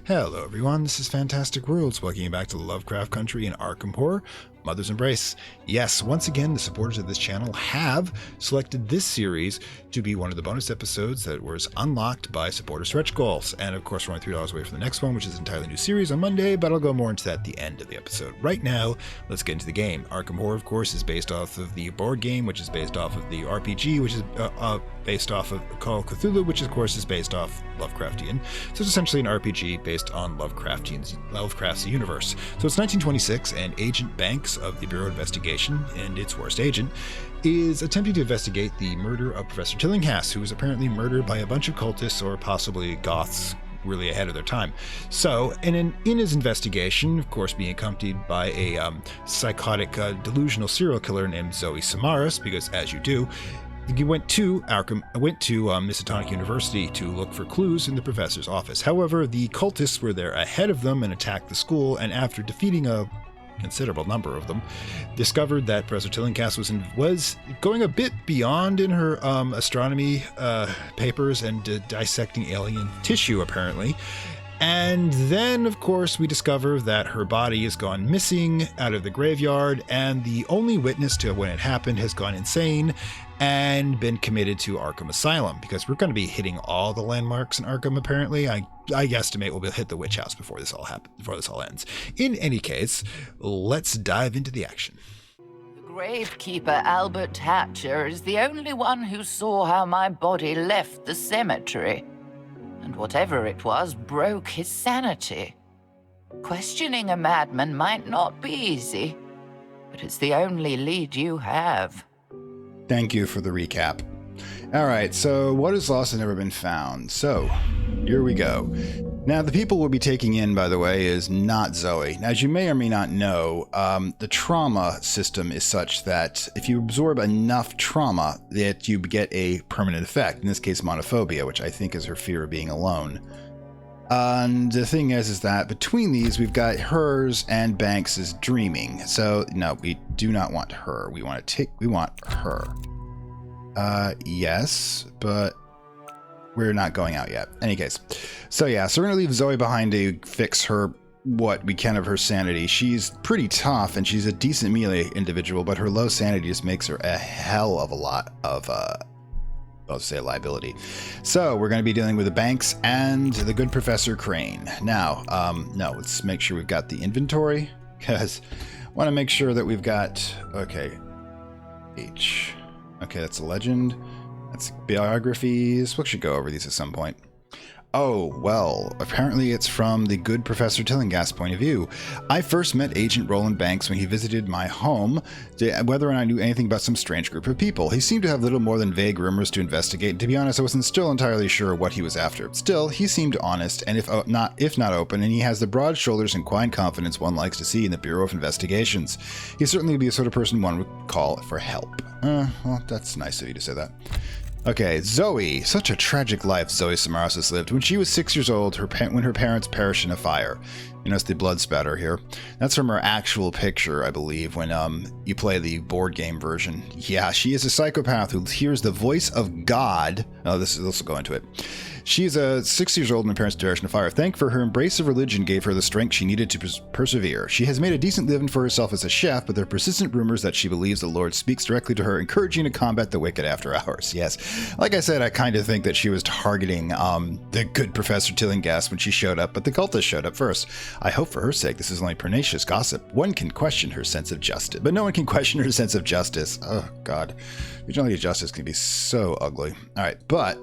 Hello everyone, this is Fantastic Worlds, welcoming you back to the Lovecraft country in Arkham Horror, Mother's Embrace. Yes, once again, the supporters of this channel have selected this series to be one of the bonus episodes that was unlocked by supporter stretch goals. And of course, we're only $3 away from the next one, which is an entirely new series on Monday, but I'll go more into that at the end of the episode. Right now, let's get into the game. Arkham Horror, of course, is based off of the board game, which is based off of the RPG, which is based off of Call of Cthulhu, which of course is based off Lovecraftian. So it's essentially an RPG based on Lovecraft's universe. So it's 1926, and Agent Banks of the Bureau of Investigation, and its worst agent, is attempting to investigate the murder of Professor Tillinghast, who was apparently murdered by a bunch of cultists or possibly goths really ahead of their time. So, in his investigation, of course being accompanied by a psychotic, delusional serial killer named Zoe Samaras, because as you do, he went to Miskatonic University to look for clues in the professor's office. However, the cultists were there ahead of them and attacked the school, and after defeating a considerable number of them, discovered that Professor Tillinghast was going a bit beyond in her astronomy papers and dissecting alien tissue, apparently. And then, of course, we discover that her body has gone missing out of the graveyard, and the only witness to when it happened has gone insane and been committed to Arkham Asylum, because we're going to be hitting all the landmarks in Arkham, apparently. I estimate we'll hit the witch house before this all ends. In any case, let's dive into the action. The gravekeeper, Albert Hatcher, is the only one who saw how my body left the cemetery. And whatever it was broke his sanity. Questioning a madman might not be easy, but it's the only lead you have. Thank you for the recap. All right, so what is lost has never been found. So here we go. Now, the people we'll be taking in, by the way, is not Zoe. Now, as you may or may not know, the trauma system is such that if you absorb enough trauma, that you get a permanent effect. In this case, monophobia, which I think is her fear of being alone. And the thing is that between these, we've got hers and Banks's dreaming. So no, we do not want her. We want her. Yes, but we're not going out yet. Any case. So yeah, so we're going to leave Zoe behind to fix her, what we can of her sanity. She's pretty tough and she's a decent melee individual, but her low sanity just makes her a hell of a lot of, I'll say a liability. So we're going to be dealing with the Banks and the good Professor Crane. Now, no, let's make sure we've got the inventory, because I want to make sure that we've got, okay, H. Okay, that's a legend. That's biographies. We should go over these at some point. Oh, well, apparently it's from the good Professor Tillinghast's point of view. I first met Agent Roland Banks when he visited my home, whether or not I knew anything about some strange group of people. He seemed to have little more than vague rumors to investigate, and to be honest, I wasn't still entirely sure what he was after. Still, he seemed honest, and if not open, and he has the broad shoulders and quiet confidence one likes to see in the Bureau of Investigations. He certainly would be the sort of person one would call for help. Well, that's nice of you to say that. Okay, Zoe. Such a tragic life Zoe Samaras has lived. When she was 6 years old, when her parents perished in a fire. You notice the blood spatter here. That's from her actual picture, I believe, when you play the board game version. Yeah, she is a psychopath who hears the voice of God. Oh, this will go into it. She's 6 years old when her parents perished in a fire. Thank for her embrace of religion gave her the strength she needed to persevere. She has made a decent living for herself as a chef, but there are persistent rumors that she believes the Lord speaks directly to her, encouraging to combat the wicked after hours. Yes, like I said, I kind of think that she was targeting the good Professor Tillinghast when she showed up, but the cultist showed up first. I hope for her sake this is only pernicious gossip. One can question her sense of justice, but no one can question her sense of justice. Oh, God. Vigilante justice can be so ugly. All right, but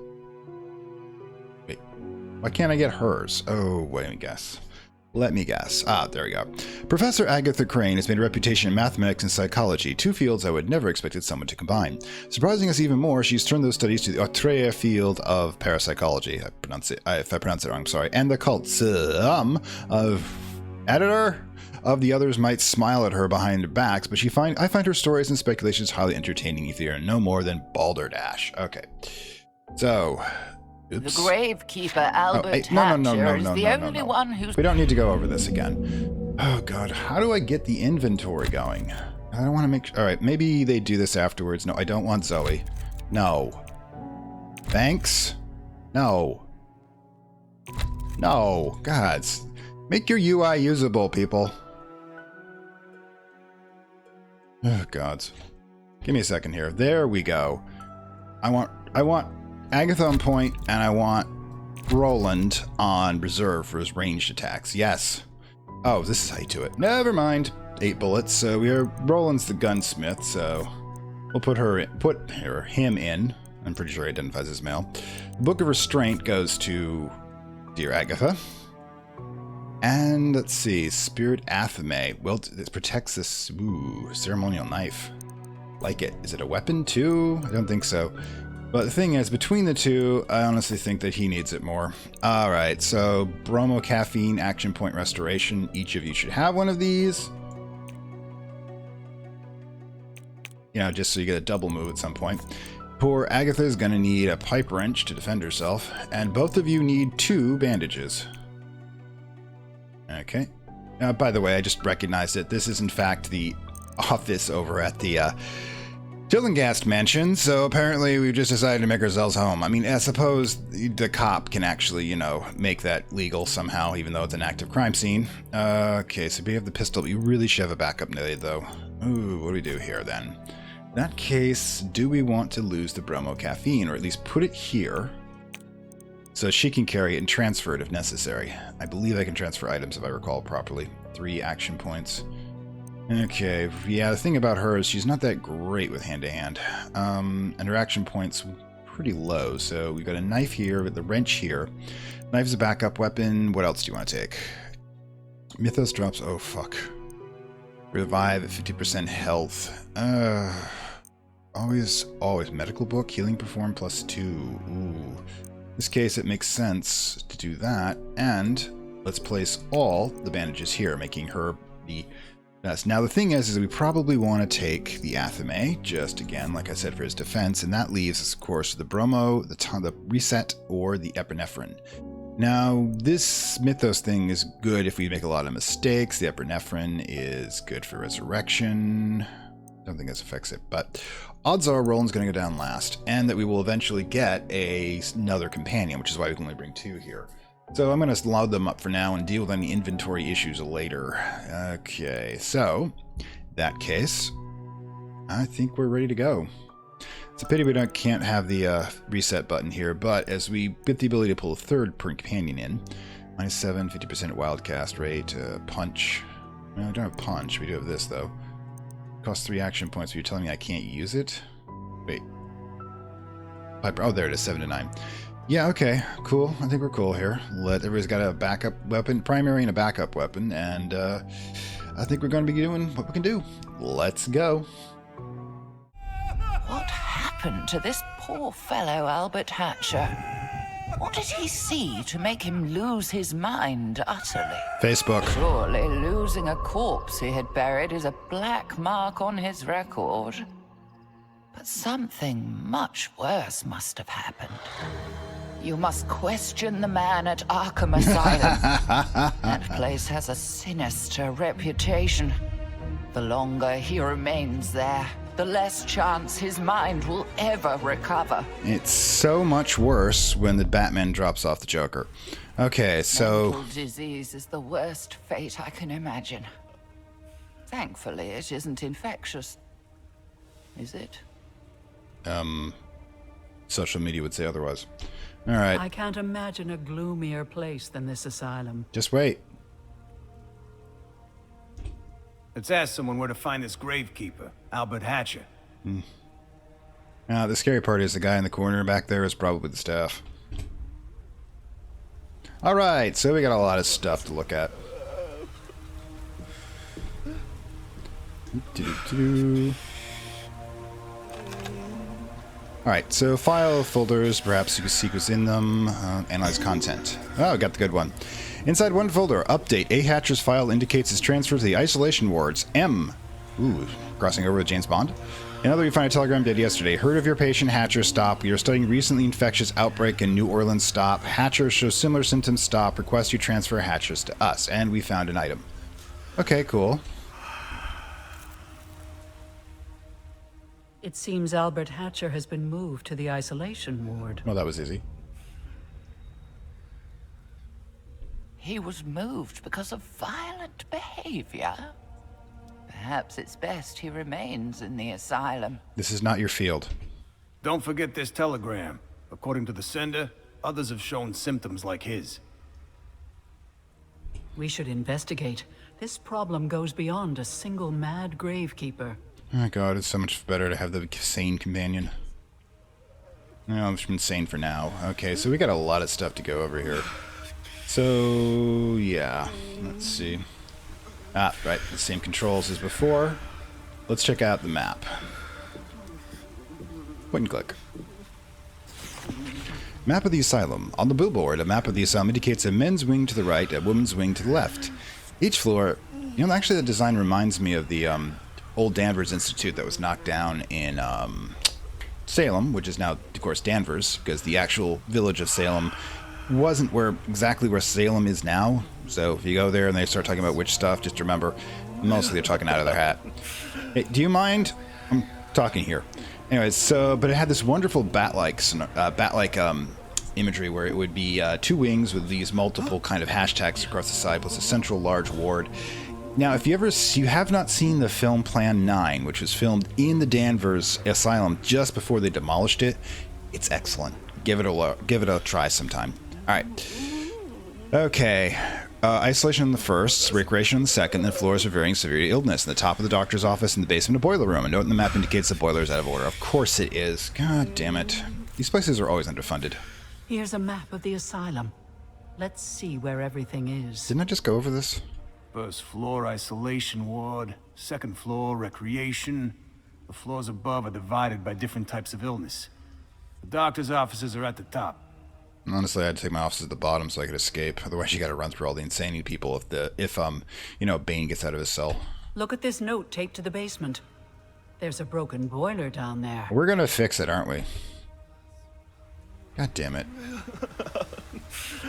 wait, why can't I get hers? Oh, wait, let me guess. Let me guess. Ah, there we go. Professor Agatha Crane has made a reputation in mathematics and psychology, two fields I would never expected someone to combine. Surprising us even more, she's turned those studies to the Autrea field of parapsychology. If I pronounce it wrong, I'm sorry. And the cult of editor of the others might smile at her behind their backs, but I find her stories and speculations highly entertaining if they are no more than balderdash. Okay. So, oops. The gravekeeper, Albert Hatcher, is the only one who's... We don't need to go over this again. Oh, God. How do I get the inventory going? I don't want to make... All right, maybe they do this afterwards. No, I don't want Zoe. No. Banks? No. No, God. Make your UI usable, people. Oh, gods. Give me a second here. There we go. I want Agatha on point, and I want Roland on reserve for his ranged attacks. Yes. Oh, this is how you do it. Never mind. 8 bullets. So Roland's the gunsmith, so we'll put him in. I'm pretty sure he identifies as male. The Book of Restraint goes to dear Agatha. And let's see, Spirit Athame. Well, it protects this ceremonial knife. Like it. Is it a weapon too? I don't think so. But the thing is, between the two, I honestly think that he needs it more. Alright, so Bromo Caffeine Action Point Restoration. Each of you should have one of these. You know, just so you get a double move at some point. Poor Agatha is going to need a pipe wrench to defend herself. And both of you need 2 bandages. Okay. By the way, I just recognized it. This is, in fact, the office over at the Tillengast mansion, so apparently we've just decided to make ourselves home. I mean, I suppose the cop can actually, you know, make that legal somehow, even though it's an active crime scene. Okay, so we have the pistol, but you really should have a backup nade, though. Ooh, what do we do here, then? In that case, do we want to lose the Bromo Caffeine, or at least put it here, so she can carry it and transfer it if necessary? I believe I can transfer items if I recall properly. 3 action points. Okay, yeah, the thing about her is she's not that great with hand-to-hand. And her action point's pretty low, so we've got a knife here with the wrench here. Knife is a backup weapon. What else do you want to take? Mythos drops, oh fuck. Revive at 50% health. Always medical book, healing perform +2. Ooh. In this case, it makes sense to do that, and let's place all the bandages here, making her the best. Now, the thing is we probably want to take the Athame, just again, like I said, for his defense, and that leaves us, of course, the Bromo, the Reset, or the Epinephrine. Now, this Mythos thing is good if we make a lot of mistakes. The Epinephrine is good for Resurrection. Don't think this affects it, but odds are Roland's going to go down last, and that we will eventually get another companion, which is why we can only bring 2 here. So I'm going to load them up for now and deal with any inventory issues later. Okay, so in that case, I think we're ready to go. It's a pity we can't have the reset button here, but as we get the ability to pull a 3rd companion in, -7, 50% wild cast rate, punch. Well, we don't have punch. We do have this though. Costs 3 action points. But you're telling me I can't use it? Wait. Piper. Oh, there it is. 7 to 9. Yeah, okay, cool. I think we're cool here. Everybody's got a backup weapon, primary and a backup weapon, and I think we're going to be doing what we can do. Let's go. What happened to this poor fellow Albert Hatcher? What did he see to make him lose his mind utterly? Facebook. Surely losing a corpse he had buried is a black mark on his record. But something much worse must have happened. You must question the man at Arkham Asylum. That place has a sinister reputation. The longer he remains there, the less chance his mind will ever recover. It's so much worse when the Batman drops off the Joker. Okay, so... Mental disease is the worst fate I can imagine. Thankfully, it isn't infectious. Is it? Social media would say otherwise. All right. I can't imagine a gloomier place than this asylum. Just wait. Let's ask someone where to find this gravekeeper, Albert Hatcher. Now, the scary part is the guy in the corner back there is probably the staff. All right, so we got a lot of stuff to look at. Alright, so file folders, perhaps you can see what's in them, analyze content. Oh, got the good one. Inside one folder, update. A Hatcher's file indicates his transfer to the isolation wards. M. Ooh, crossing over with James Bond. Another you find a telegram dated yesterday. Heard of your patient, Hatcher, stop. We are studying recently infectious outbreak in New Orleans, stop. Hatcher shows similar symptoms, stop. Request you transfer Hatchers to us. And we found an item. Okay, cool. It seems Albert Hatcher has been moved to the isolation ward. Well, that was easy. he was moved because of violent behavior. Perhaps it's best he remains in the asylum. This is not your field. Don't forget this telegram. According to the sender, others have shown symptoms like his. We should investigate. This problem goes beyond a single mad gravekeeper. Oh my god, it's so much better to have the sane companion. No, I'm just insane for now. Okay, so we got a lot of stuff to go over here. So, yeah. Let's see. Ah, right. The same controls as before. Let's check out the map. Point and click. Map of the Asylum. On the billboard, a map of the Asylum indicates a men's wing to the right, a woman's wing to the left. Each floor... You know, actually, the design reminds me of the old Danvers Institute that was knocked down in Salem, which is now, of course, Danvers, because the actual village of Salem wasn't exactly where Salem is now. So if you go there and they start talking about witch stuff, just remember, mostly they're talking out of their hat. Hey, do you mind? I'm talking here. Anyways, but it had this wonderful bat-like imagery where it would be two wings with these multiple kind of hashtags across the side, plus a central large ward. Now, if you have not seen the film Plan 9, which was filmed in the Danvers Asylum just before they demolished it, it's excellent. Give it a try sometime. All right. Okay. Isolation on the first, recreation on the second, then floors of varying severity illness. In the top of the doctor's office, in the basement, a boiler room. A note in the map indicates the boiler is out of order. Of course it is. God damn it. These places are always underfunded. Here's a map of the asylum. Let's see where everything is. Didn't I just go over this? First floor, isolation ward. Second floor, recreation. The floors above are divided by different types of illness. The doctor's offices are at the top. Honestly, I had to take my office at the bottom so I could escape. Otherwise, you got to run through all the insane people if Bane gets out of his cell. Look at this note taped to the basement. There's a broken boiler down there. We're gonna fix it, aren't we? God damn it.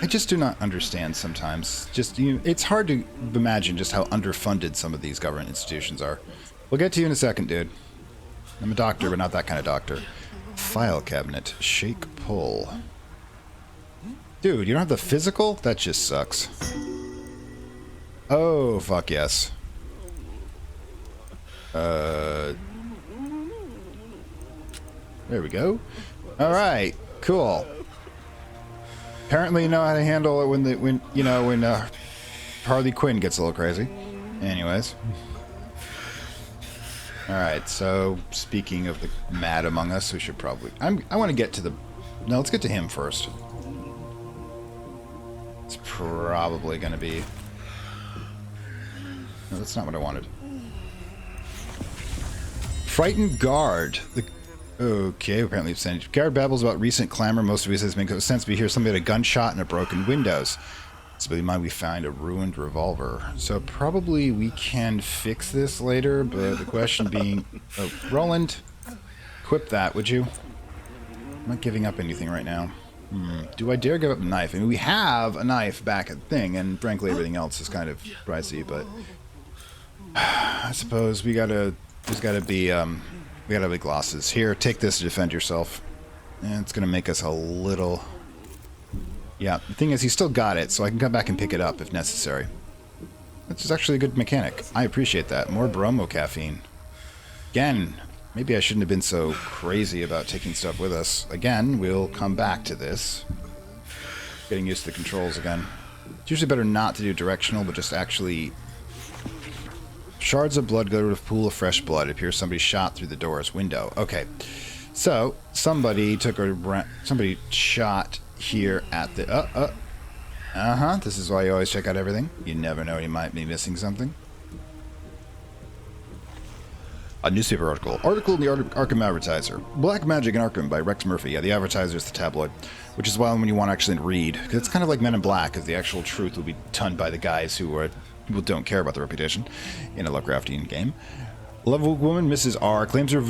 I just do not understand sometimes. It's hard to imagine just how underfunded some of these government institutions are. We'll get to you in a second, dude. I'm a doctor, but not that kind of doctor. File cabinet. Shake, pull. Dude, you don't have the physical? That just sucks. Oh, fuck yes. There we go. Alright, cool. Apparently you know how to handle it when Harley Quinn gets a little crazy. Anyways. Alright, so speaking of the mad among us, we should probably... I want to get to No, let's get to him first. It's probably going to be... No, that's not what I wanted. Frightened guard. Okay, apparently it's sent. Guard babbles about recent clamor. Most of it has made sense. We hear somebody had a gunshot and a broken windows. So in mind we find a ruined revolver. So probably we can fix this later, but the question being... Oh, Roland, equip that, would you? I'm not giving up anything right now. Do I dare give up a knife? I mean, we have a knife back at the thing, and frankly everything else is kind of pricey, but... I suppose there's gotta be glosses. Here, take this to defend yourself. And it's gonna make us a little... Yeah, the thing is, he still got it, so I can come back and pick it up if necessary. Which is actually a good mechanic. I appreciate that. More bromo caffeine. Again, maybe I shouldn't have been so crazy about taking stuff with us. Again, we'll come back to this. Getting used to the controls again. It's usually better not to do directional, but just actually... Shards of blood go to a pool of fresh blood. It appears somebody shot through the door's window. Okay. So, somebody shot here at the... This is why you always check out everything. You never know, you might be missing something. A newspaper article. Article in the Arkham Advertiser. Black Magic in Arkham by Rex Murphy. Yeah, the Advertiser is the tabloid. Which is why when you want to actually read. Because it's kind of like Men in Black, because the actual truth will be done by the guys who don't care about the reputation in a Lovecraftian game. Level woman Mrs. R claims her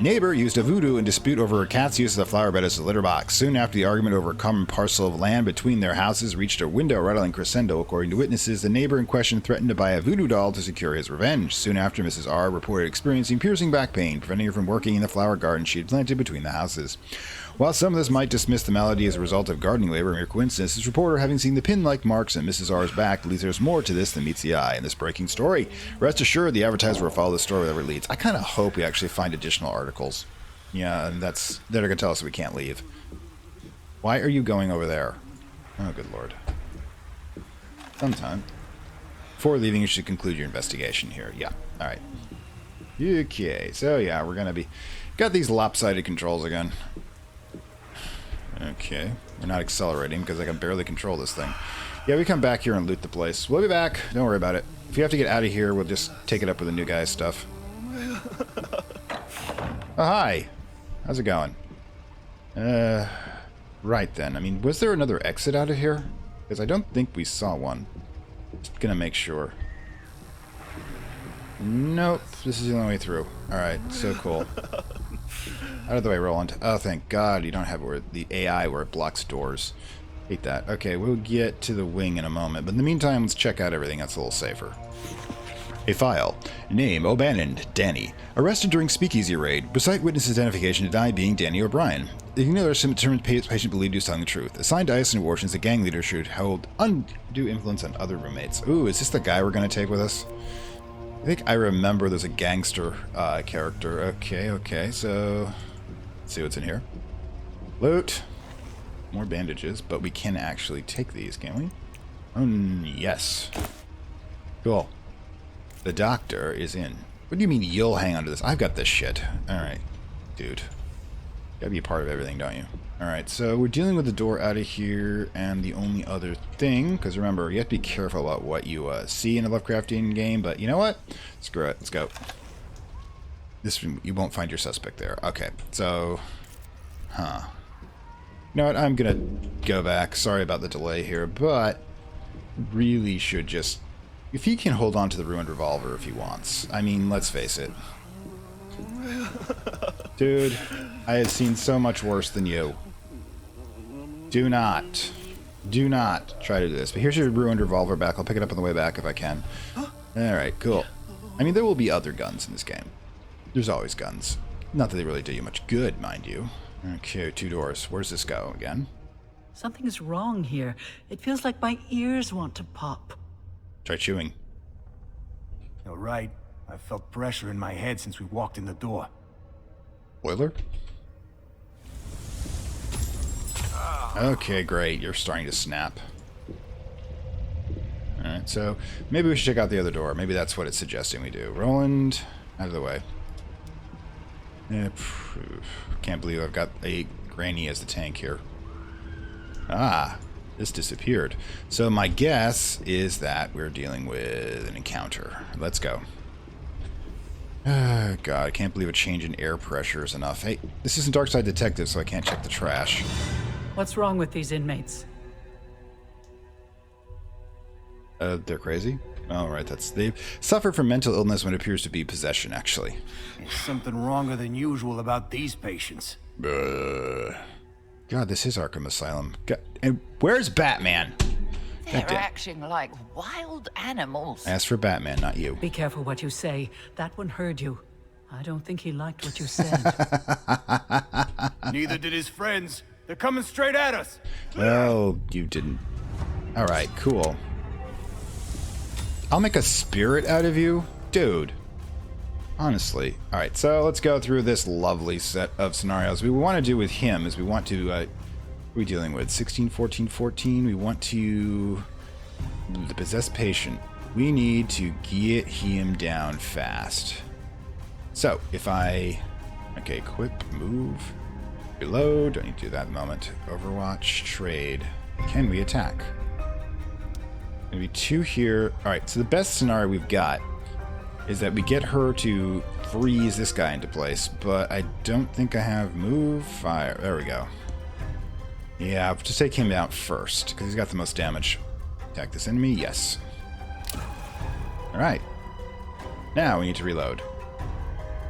neighbor used a voodoo in dispute over her cat's use of the flower bed as a litter box. Soon after the argument over a common parcel of land between their houses reached a window rattling crescendo, according to witnesses, the neighbor in question threatened to buy a voodoo doll to secure his revenge. Soon after, Mrs. R reported experiencing piercing back pain, preventing her from working in the flower garden she had planted between the houses. While some of this might dismiss the malady as a result of gardening labor or mere coincidence, this reporter, having seen the pin-like marks on Mrs. R's back, believes there's more to this than meets the eye in this breaking story. Rest assured, the advertiser will follow the story wherever it leads. I kind of hope we actually find additional articles. Yeah, and that are going to tell us we can't leave. Why are you going over there? Oh, good lord. Sometime. Before leaving, you should conclude your investigation here. Yeah, alright. Okay, so yeah, we're going to be... Got these lopsided controls again. Okay, we're not accelerating because I can barely control this thing. Yeah, we come back here and loot the place. We'll be back. Don't worry about it. If you have to get out of here, we'll just take it up with the new guy's stuff. Oh, hi. How's it going? Right then. I mean, was there another exit out of here? Because I don't think we saw one. Just gonna make sure. Nope. This is the only way through. Alright, so cool. Out of the way, Roland. Oh, thank God you don't have the AI where it blocks doors. Hate that. Okay, we'll get to the wing in a moment, but in the meantime, let's check out everything that's a little safer. A file. Name, O'Bannon, Danny. Arrested during speakeasy raid. Recite witness identification to deny being Danny O'Brien. The ignored determined patient believed he was telling the truth. Assigned to isolation abortions, the gang leader should hold undue influence on other roommates. Ooh, is this the guy we're going to take with us? I think I remember there's a gangster character. Okay, so... Let's see what's in here. Loot. More bandages, but we can actually take these, can we? Oh, yes. Cool. The doctor is in. What do you mean you'll hang on to this? I've got this shit. Alright, dude. Gotta be a part of everything, don't you? Alright, so we're dealing with the door out of here, and the only other thing, because remember, you have to be careful about what you see in a Lovecraftian game, but you know what? Screw it. Let's go. This, you won't find your suspect there. Okay, so... Huh. You know what? I'm gonna go back. Sorry about the delay here, but... Really should just... If he can hold on to the ruined revolver if he wants. I mean, let's face it. Dude, I have seen so much worse than you. Do not try to do this. But here's your ruined revolver back. I'll pick it up on the way back if I can. Alright, cool. I mean, there will be other guns in this game. There's always guns. Not that they really do you much good, mind you. Okay, 2 doors. Where's this go again? Something is wrong here. It feels like my ears want to pop. Try chewing. You're right. I felt pressure in my head since we walked in the door. Boiler? Okay, great. You're starting to snap. Alright, so maybe we should check out the other door. Maybe that's what it's suggesting we do. Roland, out of the way. Can't believe I've got a granny as the tank here. Ah, this disappeared. So my guess is that we're dealing with an encounter. Let's go. God, I can't believe a change in air pressure is enough. Hey, this isn't Darkside Detective, so I can't check the trash. What's wrong with these inmates? They're crazy? All right, they've suffered from mental illness when it appears to be possession, actually. There's something wronger than usual about these patients. God, this is Arkham Asylum. God, and where's Batman? They're acting like wild animals. Ask for Batman, not you. Be careful what you say. That one heard you. I don't think he liked what you said. Neither did his friends. They're coming straight at us. Well, you didn't. All right, cool. I'll make a spirit out of you? Dude. Honestly. All right, so let's go through this lovely set of scenarios. What we want to do with him is we want to... what are we dealing with? 16, 14, 14. We want to... The possessed patient. We need to get him down fast. So, if I... Okay, equip, move, reload. Don't need to do that at the moment. Overwatch, trade. Can we attack? Maybe 2 here. Alright, so the best scenario we've got is that we get her to freeze this guy into place, but I don't think I have move, fire. There we go. Yeah, I'll just take him out first, because he's got the most damage. Attack this enemy, yes. Alright. Now we need to reload.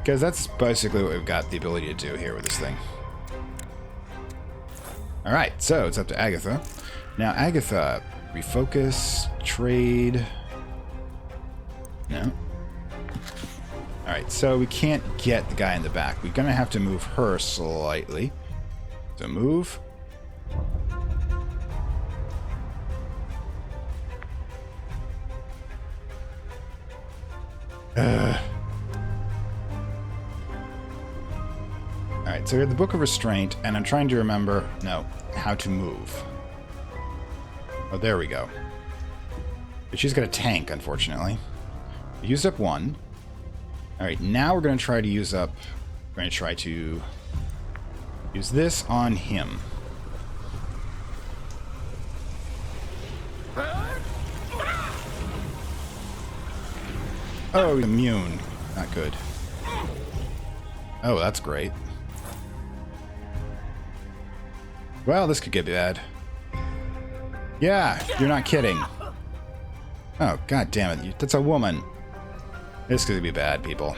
Because that's basically what we've got the ability to do here with this thing. Alright, so it's up to Agatha. Now, Agatha, refocus, trade. No. Alright, so we can't get the guy in the back. We're going to have to move her slightly. So move. Alright, so we have the Book of Restraint, and I'm trying to remember, no, how to move. Oh, there we go. But she's got a tank, unfortunately. We used up one. Alright, now we're going to try to use up... We're going to try to use this on him. Oh, immune. Not good. Oh, that's great. Well, this could get bad. Yeah, you're not kidding. Oh, god damn it. That's a woman. This could be bad, people.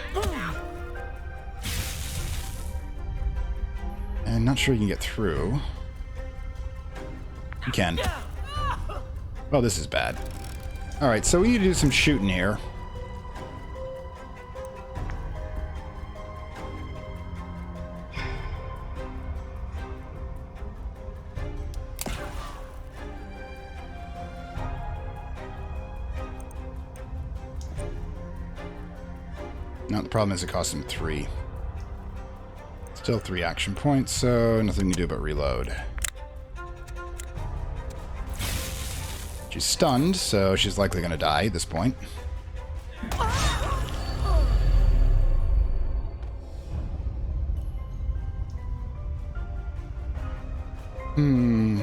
And not sure you can get through. You can. Oh, this is bad. Alright, so we need to do some shooting here. No, the problem is it costs him 3. Still 3 action points, so nothing to do but reload. She's stunned, so she's likely going to die at this point. I'm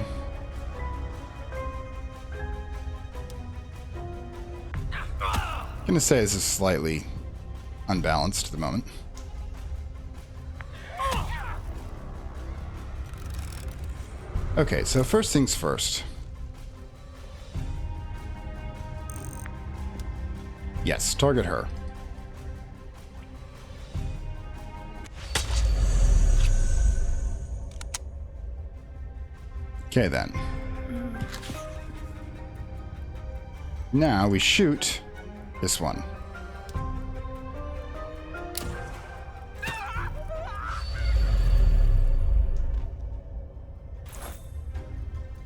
going to say this is slightly unbalanced at the moment. Okay, so first things first. Yes, target her. Okay, then. Now we shoot this one.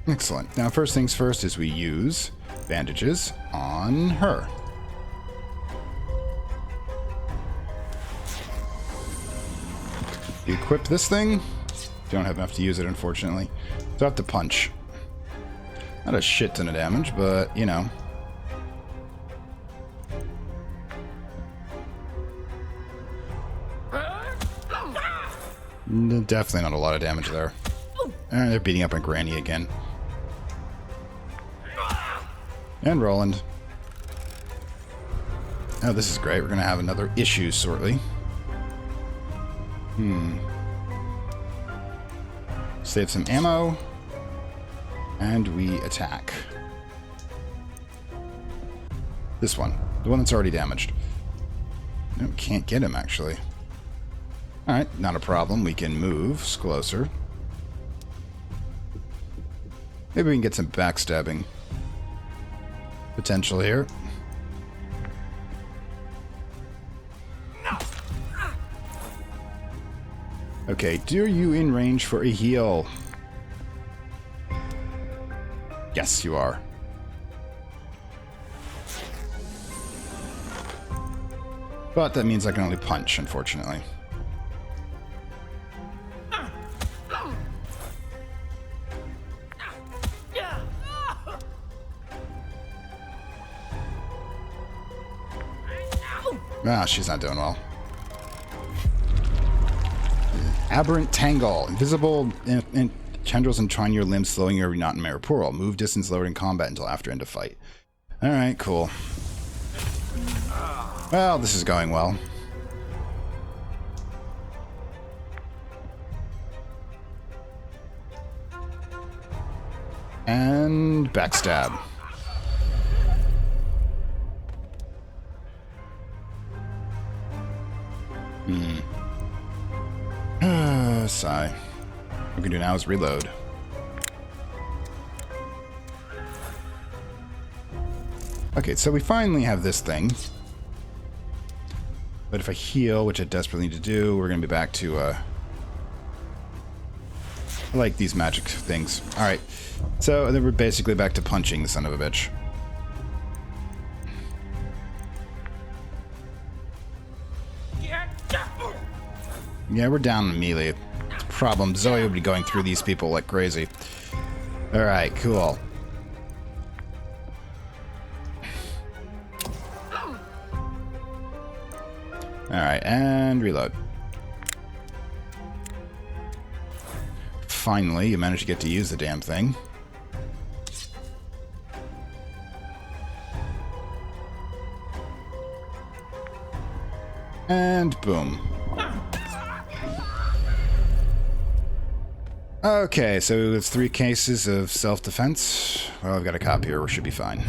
Excellent. Now, first things first is we use bandages on her. You equip this thing. Don't have enough to use it, unfortunately. So I have to punch. Not a shit ton of damage, but, you know. Definitely not a lot of damage there. And they're beating up on Granny again. And Roland. Oh, this is great. We're going to have another issue shortly. Save some ammo. And we attack. This one. The one that's already damaged. No, can't get him, actually. Alright, not a problem. We can move closer. Maybe we can get some backstabbing potential here. Okay, do you in range for a heal? Yes, you are. But that means I can only punch, unfortunately. Ah, she's not doing well. Aberrant Tangle. Invisible tendrils entwine your limbs, slowing your not in Mariporal. Move distance lowered in combat until after end of fight. Alright, cool. Well, this is going well. And backstab. Sigh. What we can do now is reload. Okay, so we finally have this thing. But if I heal, which I desperately need to do, we're going to be back to I like these magic things. Alright. So then we're basically back to punching the son of a bitch. Yeah, we're down in melee. It's a problem. Zoe would be going through these people like crazy. Alright, cool. Alright, and reload. Finally, you managed to get to use the damn thing. And boom. Okay, so it's 3 cases of self-defense. Well, I've got a cop here, we should be fine.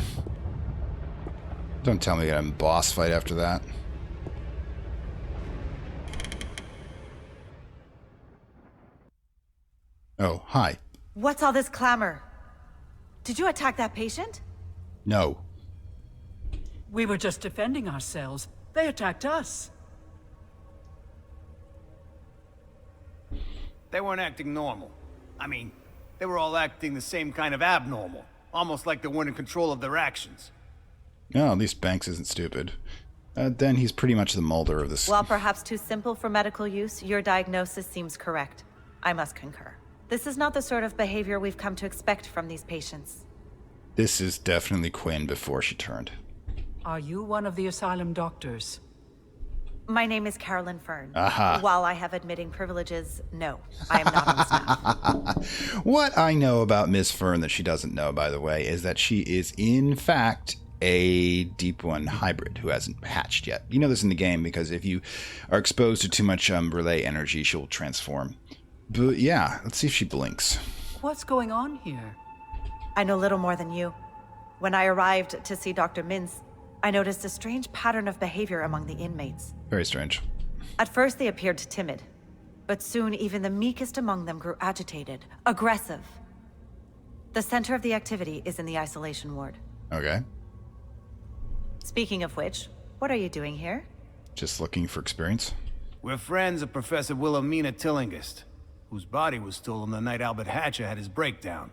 Don't tell me I got a boss fight after that. Oh, hi. What's all this clamor? Did you attack that patient? No. We were just defending ourselves. They attacked us. They weren't acting normal. I mean, they were all acting the same kind of abnormal. Almost like they weren't in control of their actions. No, at least Banks isn't stupid. Then he's pretty much the Mulder of this. While perhaps too simple for medical use, your diagnosis seems correct. I must concur. This is not the sort of behavior we've come to expect from these patients. This is definitely Quinn before she turned. Are you one of the asylum doctors? My name is Carolyn Fern. Aha. While I have admitting privileges, no, I am not on staff. What I know about Miss Fern that she doesn't know, by the way, is that she is, in fact, a Deep One hybrid who hasn't hatched yet. You know this in the game because if you are exposed to too much relay energy, she'll transform. But yeah, let's see if she blinks. What's going on here? I know little more than you. When I arrived to see Dr. Mintz, I noticed a strange pattern of behavior among the inmates. Very strange. At first they appeared timid, but soon even the meekest among them grew agitated, aggressive. The center of the activity is in the isolation ward. Okay. Speaking of which, what are you doing here? Just looking for experience. We're friends of Professor Wilhelmina Tillinghast, whose body was stolen the night Albert Hatcher had his breakdown.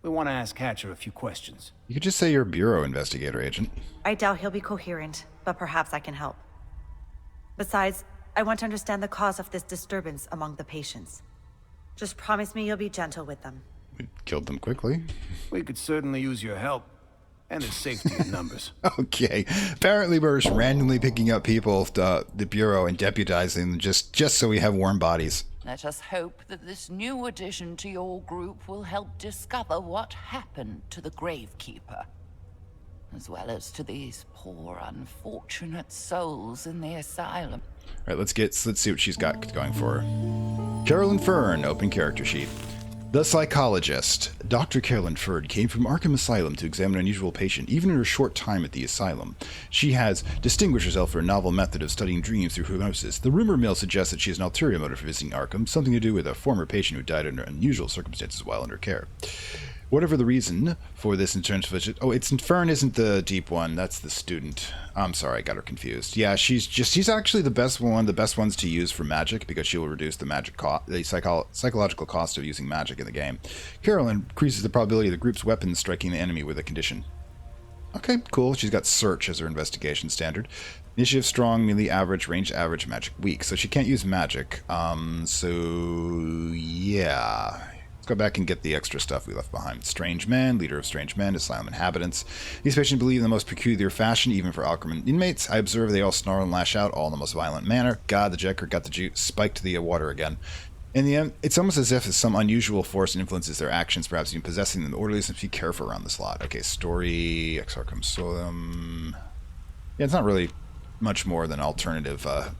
We want to ask Hatcher a few questions. You could just say you're a bureau investigator, agent. I doubt he'll be coherent, but perhaps I can help. Besides, I want to understand the cause of this disturbance among the patients. Just promise me you'll be gentle with them. We killed them quickly. We could certainly use your help. And there's safety in numbers. Okay. Apparently we're just randomly picking up people, the bureau, and deputizing them just so we have warm bodies. Let us hope that this new addition to your group will help discover what happened to the Gravekeeper, as well as to these poor, unfortunate souls in the asylum. All right, let's see what she's got going for her. Carolyn Fern, open character sheet. The psychologist. Dr. Carolyn Fern came from Arkham Asylum to examine an unusual patient, even in her short time at the asylum. She has distinguished herself for a novel method of studying dreams through hypnosis. The rumor mill suggests that she has an ulterior motive for visiting Arkham, something to do with a former patient who died under unusual circumstances while under care. Whatever the reason for this insurance visit... Oh, Fern isn't the Deep One. That's the student. I'm sorry, I got her confused. Yeah, she's actually the best ones to use for magic because she will reduce the magic psychological cost of using magic in the game. Carolyn increases the probability of the group's weapons striking the enemy with a condition. Okay, cool. She's got search as her investigation standard. Initiative strong, melee average, range average, magic weak. So she can't use magic. So yeah. Let's go back and get the extra stuff we left behind. Strange men, leader of strange men, asylum inhabitants. These patients believe in the most peculiar fashion, even for Arkham inmates. I observe they all snarl and lash out, all in the most violent manner. God, the Jekker got the juice, spiked the water again. In the end, it's almost as if some unusual force influences their actions, perhaps even possessing them. The orderlies must be careful around this lot. Okay, story, ex Arkham Solum. Yeah, it's not really much more than alternative, how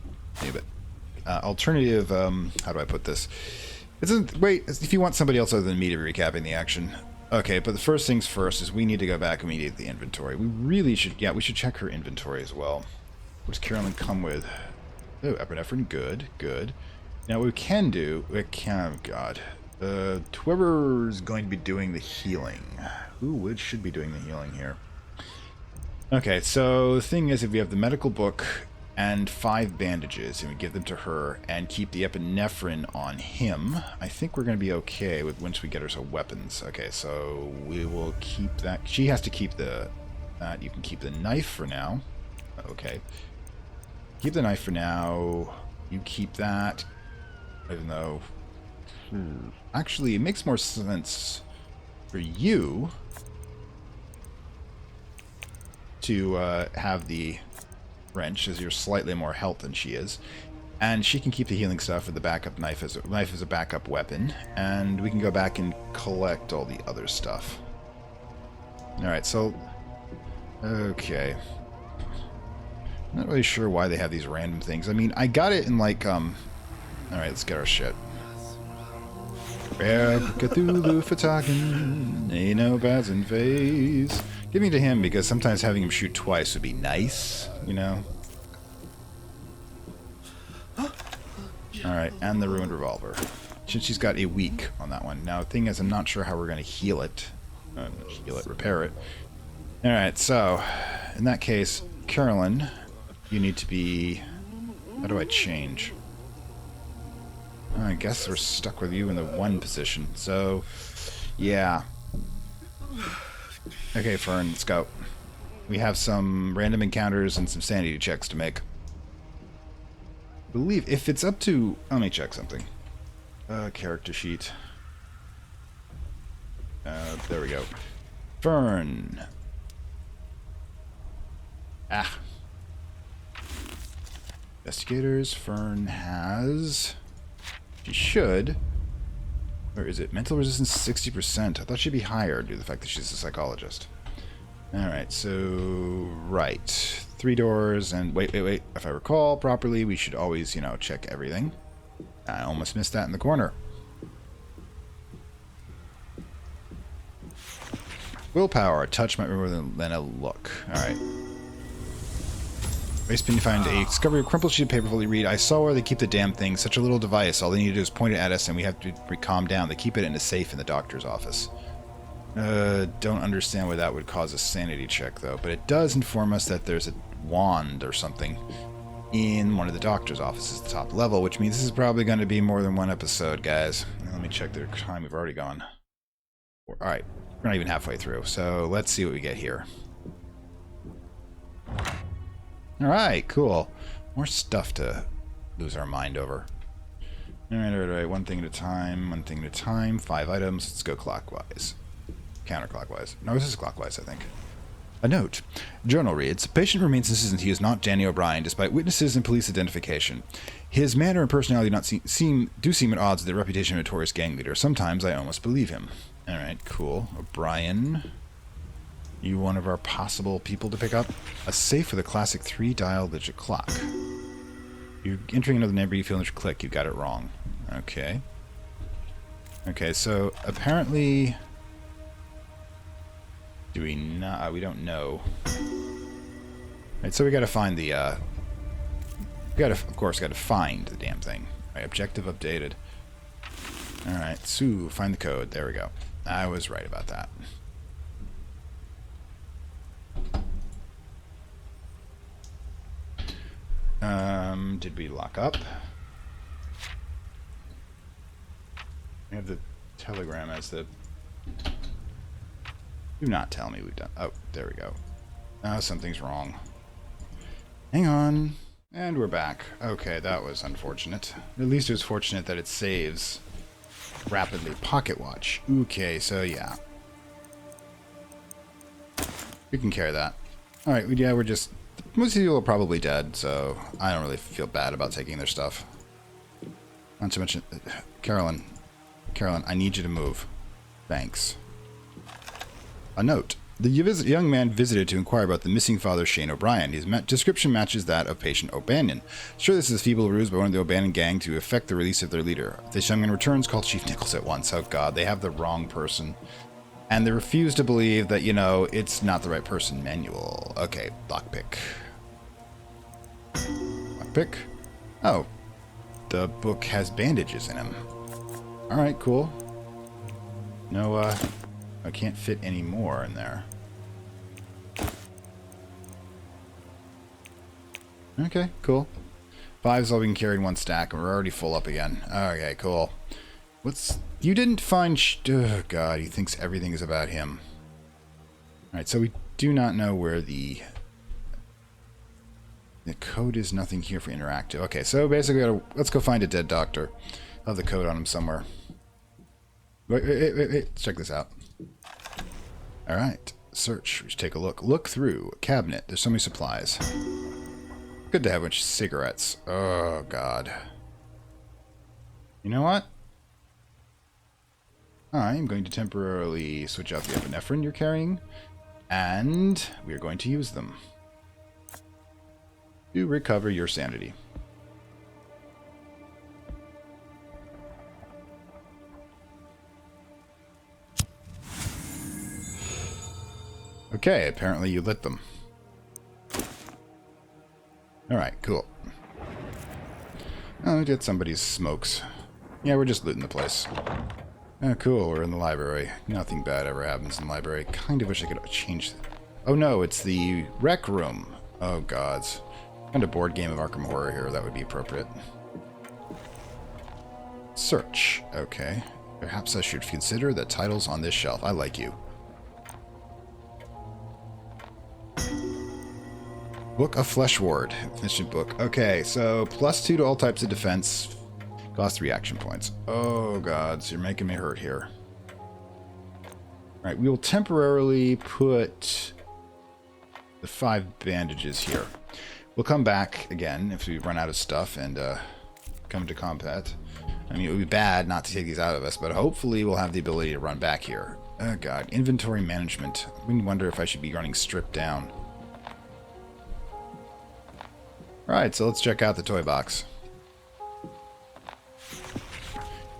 do I put this? Wait, if you want somebody else other than me to be recapping the action. Okay, but the first things first is we need to go back immediately to the inventory. We really should, we should check her inventory as well. What does Carolyn come with? Oh, epinephrine, good. Now what we can do, whoever's going to be doing the healing. Who should be doing the healing here? Okay, so the thing is, if we have the medical book and 5 bandages, and we give them to her and keep the epinephrine on him. I think we're going to be okay with once we get her some weapons. Okay, so we will keep that. She has to keep that. You can keep the knife for now. Okay. Keep the knife for now. You keep that. Even though... Actually, it makes more sense for you to have the wrench, as you're slightly more health than she is. And she can keep the healing stuff with the backup knife as a backup weapon. And we can go back and collect all the other stuff. Alright, so... Okay. Not really sure why they have these random things. I mean, I got it in like, Alright, let's get our shit. Cthulhu for talking, ain't no baz in phase. Give me to him, because sometimes having him shoot twice would be nice, you know? Alright, and the ruined revolver. She's got a weak on that one. Now, the thing is, I'm not sure how we're going to heal it. Repair it. Alright, so, in that case, Carolyn, you need to be... How do I change? I guess we're stuck with you in the 1 position, so... Yeah. Okay, Fern, let's go. We have some random encounters and some sanity checks to make. I believe if it's up to... Let me check something. Character sheet. There we go. Fern. Ah. Investigators. Fern has... She should... Where is it? Mental resistance 60%. I thought she'd be higher due to the fact that she's a psychologist. Alright, so... Right. 3 doors, and wait. If I recall properly, we should always, check everything. I almost missed that in the corner. Willpower. A touch might be more than a look. Alright. Waistbin, you find a discovery of crumpled sheet of paper fully read. I saw where they keep the damn thing. Such a little device. All they need to do is point it at us and we have to calm down. They keep it in a safe in the doctor's office. Don't understand why that would cause a sanity check, though. But it does inform us that there's a wand or something in one of the doctor's offices at the top level, which means this is probably going to be more than 1 episode, guys. Let me check the time we've already gone. Alright, we're not even halfway through, so let's see what we get here. Alright, cool. More stuff to lose our mind over. Alright, 1 thing at a time, 5 items. Let's go clockwise. Counterclockwise. No, this is clockwise, I think. A note. Journal reads, patient remains insistent he is not Danny O'Brien, despite witnesses and police identification. His manner and personality do seem at odds with the reputation of a notorious gang leader. Sometimes I almost believe him. Alright, cool. O'Brien. You one of our possible people to pick up? A safe with a classic 3-dial digit clock. You're entering another number, you feel it click. You got it wrong. Okay. Okay, so apparently... Do we not? We don't know. Right, so we gotta find the, of course, gotta find the damn thing. Right, objective updated. Alright, Sue, find the code. There we go. I was right about that. Did we lock up? We have the telegram as the... Do not tell me we've done... Oh, there we go. Oh, something's wrong. Hang on. And we're back. Okay, that was unfortunate. At least it was fortunate that it saves rapidly. Pocket watch. Okay, so yeah. We can carry that. Alright, yeah, we're just... Most people are probably dead, so I don't really feel bad about taking their stuff. Not to mention... Carolyn, I need you to move. Thanks. A note. The young man visited to inquire about the missing father, Shane O'Brien. His description matches that of patient O'Banion. Sure, this is a feeble ruse by one of the O'Banion gang to effect the release of their leader. This young man returns, called Chief Nichols at once. Oh god, they have the wrong person. And they refuse to believe that, it's not the right person. Manual. Okay, lockpick. Lockpick? Oh. The book has bandages in him. Alright, cool. No, I can't fit any more in there. Okay, cool. 5 is all we can carry in one stack, and we're already full up again. Okay, cool. You didn't find... Oh, God, he thinks everything is about him. Alright, so we do not know where the code is. Nothing here for interactive. Okay, so basically, let's go find a dead doctor. I'll have the code on him somewhere. Wait. Let's check this out. Alright, search. We should take a look. Look through. Cabinet. There's so many supplies. Good to have a bunch of cigarettes. Oh, God. You know what? I'm going to temporarily switch out the epinephrine you're carrying, and we are going to use them to recover your sanity. Okay, apparently you lit them. Alright, cool. Oh, we did somebody's smokes. Yeah, we're just looting the place. Oh, cool, we're in the library. Nothing bad ever happens in the library. Kind of wish I could change... Oh no, it's the rec room. Oh, gods. Kind of board game of Arkham Horror here, that would be appropriate. Search. Okay. Perhaps I should consider the titles on this shelf. I like you. Book of Flesh Ward. Mission book. Okay, so +2 to all types of defense. Cost 3 action points. Oh, gods, you're making me hurt here. Alright, we will temporarily put the 5 bandages here. We'll come back again if we run out of stuff and come to combat. I mean, it would be bad not to take these out of us, but hopefully we'll have the ability to run back here. Oh, God. Inventory management. I wonder if I should be running stripped down. Alright, so let's check out the toy box.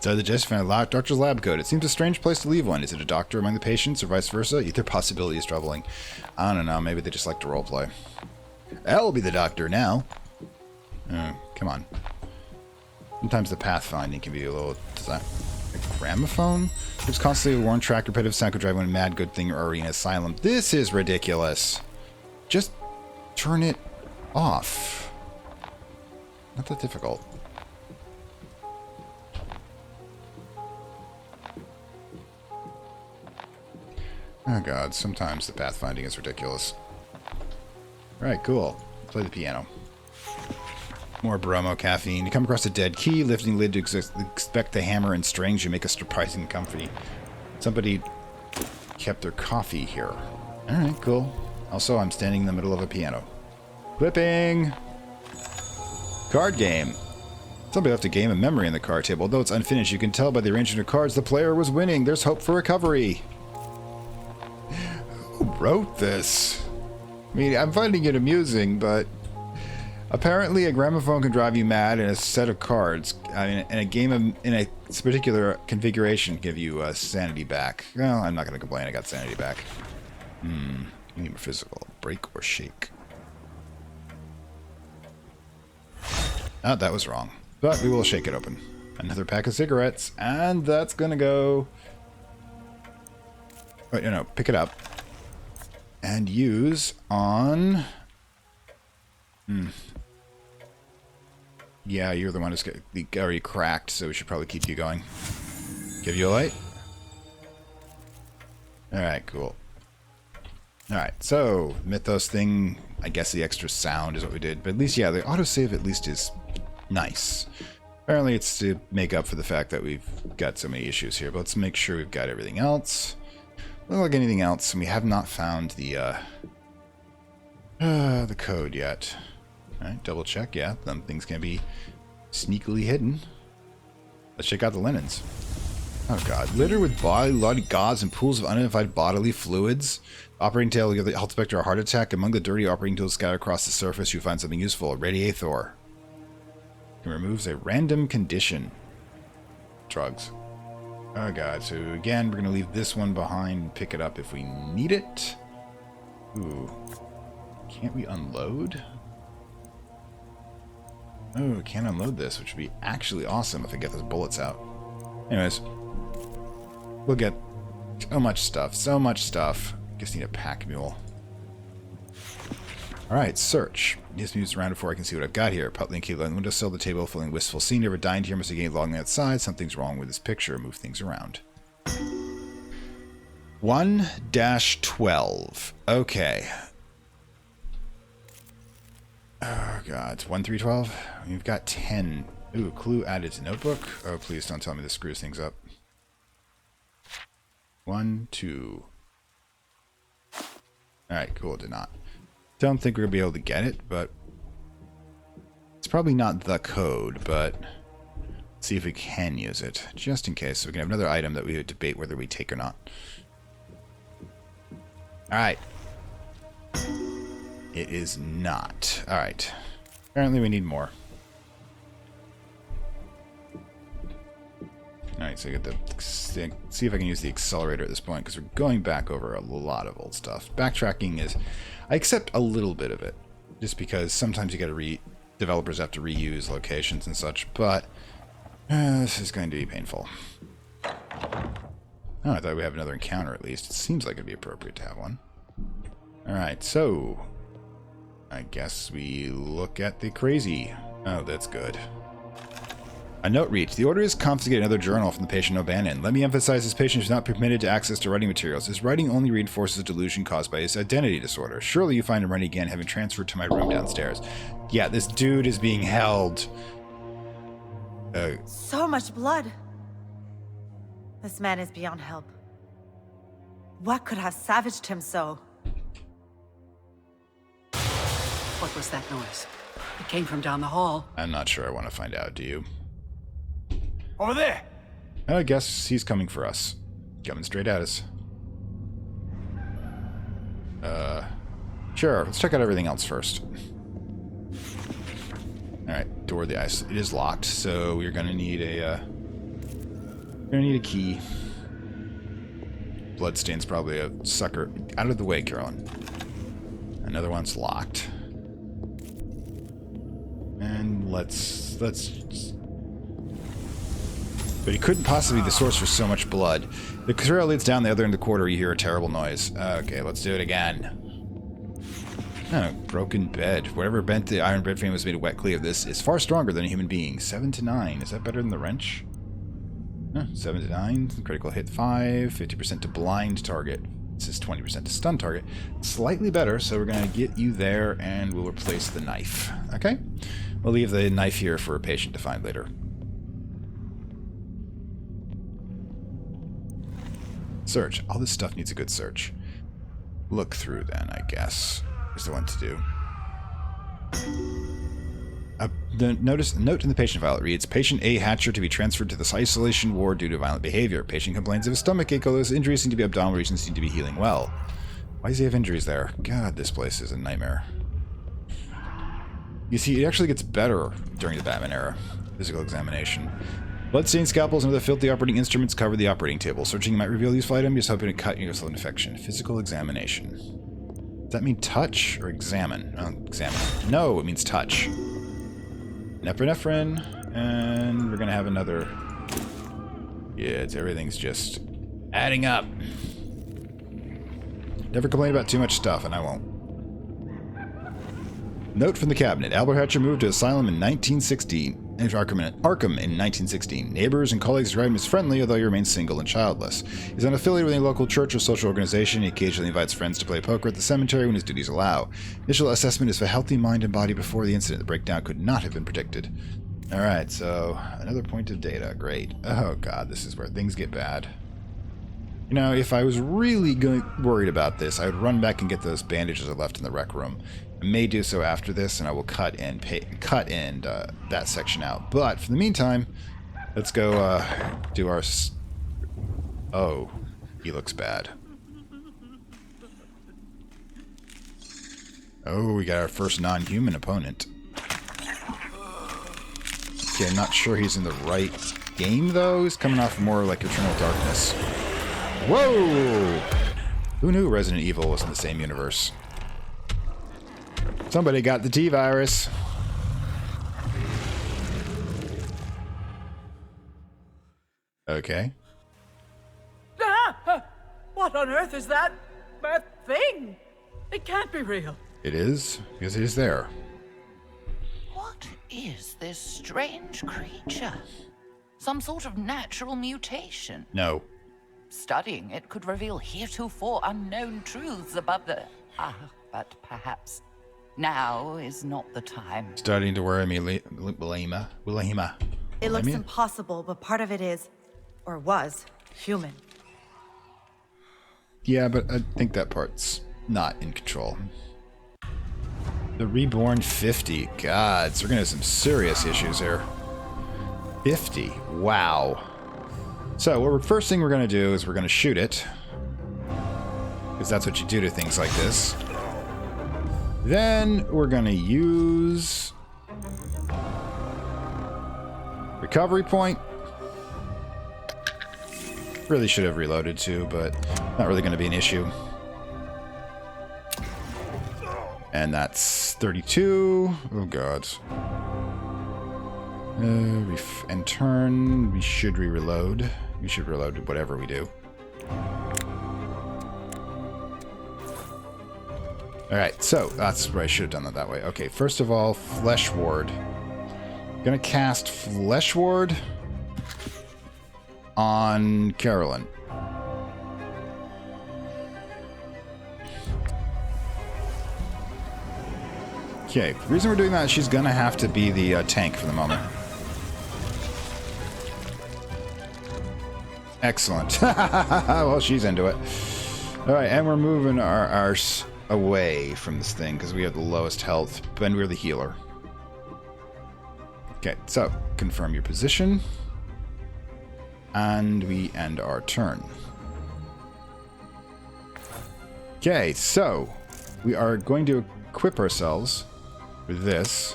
So the just found a doctor's lab coat. It seems a strange place to leave one. Is it a doctor among the patients or vice versa? Either possibility is troubling. I don't know. Maybe they just like to roleplay. I'll be the doctor now. Come on. Sometimes the pathfinding can be a little... A gramophone? It's constantly a worn track, repetitive sound could drive one mad. Good thing you're already in Asylum. This is ridiculous. Just turn it off. Not that difficult. Oh, God. Sometimes the pathfinding is ridiculous. Alright, cool. Play the piano. More bromo caffeine. You come across a dead key, lifting lid to expect the hammer and strings. You make a surprising comfy. Somebody kept their coffee here. Alright, cool. Also, I'm standing in the middle of a piano. Flipping! Card game. Somebody left a game of memory in the card table. Although it's unfinished, you can tell by the arrangement of cards the player was winning. There's hope for recovery. Who wrote this? I mean, I'm finding it amusing, but apparently a gramophone can drive you mad, and a set of cards, I mean, in a game of, in a particular configuration, give you sanity back. Well, I'm not going to complain. I got sanity back. You need more physical. Break or shake. Oh, that was wrong. But we will shake it open. Another pack of cigarettes, and that's going to go... Wait, no, pick it up. And use on... Yeah, you're the one who's already cracked, so we should probably keep you going. Give you a light? Alright, cool. Alright, so, Mythos thing, I guess the extra sound is what we did. But at least, yeah, the autosave at least is nice. Apparently it's to make up for the fact that we've got so many issues here. But let's make sure we've got everything else. Doesn't look like anything else, and we have not found the code yet. Alright, double check, yeah. Some things can be sneakily hidden. Let's check out the linens. Oh, God. Litter with bloody gauze and pools of unidentified bodily fluids. Operating table will help specter a heart attack. Among the dirty operating tools scattered across the surface, you find something useful. Radiator. It removes a random condition. Drugs. Oh, God. So, again, we're going to leave this one behind and pick it up if we need it. Ooh. Can't we unload? Oh, can't unload this, which would be actually awesome if I get those bullets out. Anyways. We'll get so much stuff. So much stuff. Just need a pack mule. All right, search. Just moves around before I can see what I've got here. Puttling key on the windowsill, the table, feeling wistful. Scene never dined here. Must have gained long outside. Something's wrong with this picture. Move things around. 1-12. Okay. Oh, God. 1 through 12? We've got 10. Ooh, clue added to notebook. Oh, please don't tell me this screws things up. 1, 2. Alright, cool. It did not. Don't think we're going to be able to get it, but it's probably not the code, but let's see if we can use it, just in case. So we can have another item that we would debate whether we take or not. Alright. It is not. Alright. Apparently we need more. Alright, so I get the... see if I can use the accelerator at this point, because we're going back over a lot of old stuff. Backtracking is... I accept a little bit of it, just because sometimes you gotta developers have to reuse locations and such, but this is going to be painful. Oh, I thought we'd have another encounter at least. It seems like it'd be appropriate to have one. Alright, so I guess we look at the crazy. Oh, that's good. A note reads, the order is confiscate another journal from the patient O'Bannon. Let me emphasize this patient is not permitted to access to writing materials. His writing only reinforces a delusion caused by his identity disorder. Surely you find him writing again, having transferred to my room downstairs. Yeah, this dude is being held. So much blood. This man is beyond help. What could have savaged him so? What was that noise? It came from down the hall. I'm not sure I want to find out, do you? Over there! I guess he's coming for us. Coming straight at us. Sure, let's check out everything else first. Alright, door of the ice. It is locked, so we're gonna need a key. Bloodstain's probably a sucker. Out of the way, Carolyn. Another one's locked. And let's but he couldn't possibly be the source for so much blood. The trail leads down the other end of the corridor. You hear a terrible noise. Okay, let's do it again. Oh, broken bed. Whatever bent the iron bed frame was made of wet clay of this is far stronger than a human being. 7 to 9. Is that better than the wrench? 7 to 9. Critical hit 5. 50% to blind target. This is 20% to stun target. Slightly better, so we're going to get you there and we'll replace the knife. Okay? We'll leave the knife here for a patient to find later. Search. All this stuff needs a good search. Look through then, I guess, is the one to do. The note in the patient file, it reads, Patient A. Hatcher to be transferred to this isolation ward due to violent behavior. Patient complains of a stomach ache, although his injuries seem to be abdominal regions seem to be healing well. Why does he have injuries there? God, this place is a nightmare. You see, it actually gets better during the Batman era. Physical examination. Bloodstained scalpels and other filthy operating instruments cover the operating table. Searching might reveal useful item, just hoping to cut yourself an infection. Physical examination. Does that mean touch or examine? Oh, examine. No, it means touch. Nephrine, and we're gonna have another. Yeah, everything's just adding up. Never complain about too much stuff, and I won't. Note from the cabinet. Albert Hatcher moved to Asylum in 1916. Arkham in 1916. Neighbors and colleagues describe him as friendly, although he remains single and childless. He's unaffiliated with any local church or social organization. He occasionally invites friends to play poker at the cemetery when his duties allow. Initial assessment is of a healthy mind and body before the incident. The breakdown could not have been predicted. Alright, so another point of data. Great. Oh god, this is where things get bad. You know, if I was really worried about this, I would run back and get those bandages I left in the rec room. I may do so after this, and I will cut that section out. But for the meantime, let's go do our. Oh, he looks bad. Oh, we got our first non-human opponent. Okay, I'm not sure he's in the right game though. He's coming off more like Eternal Darkness. Whoa! Who knew Resident Evil was in the same universe? Somebody got the T-virus. Okay. Ah! What on earth is that thing? It can't be real. It is, because it is there. What is this strange creature? Some sort of natural mutation? No. Studying it could reveal heretofore unknown truths above the... but perhaps now is not the time. Starting to worry me, Wilhelma. It looks impossible, but part of it is, or was, human. Yeah, but I think that part's not in control. The Reborn 50. God, so we're gonna have some serious issues here. 50. Wow. So, first thing we're gonna do is we're gonna shoot it. Because that's what you do to things like this. Then we're gonna use recovery point. Really should have reloaded too, but not really going to be an issue. And that's 32. Oh god. And turn. We should re-reload. We should reload whatever we do. Alright, so that's where I should have done that way. Okay, first of all, Flesh Ward. Gonna cast Flesh Ward on Carolyn. Okay, the reason we're doing that is she's gonna have to be the tank for the moment. Excellent. Well, she's into it. Alright, and we're moving our arse away from this thing because we have the lowest health, and we're the healer. Okay, so confirm your position. And we end our turn. Okay, so we are going to equip ourselves with this.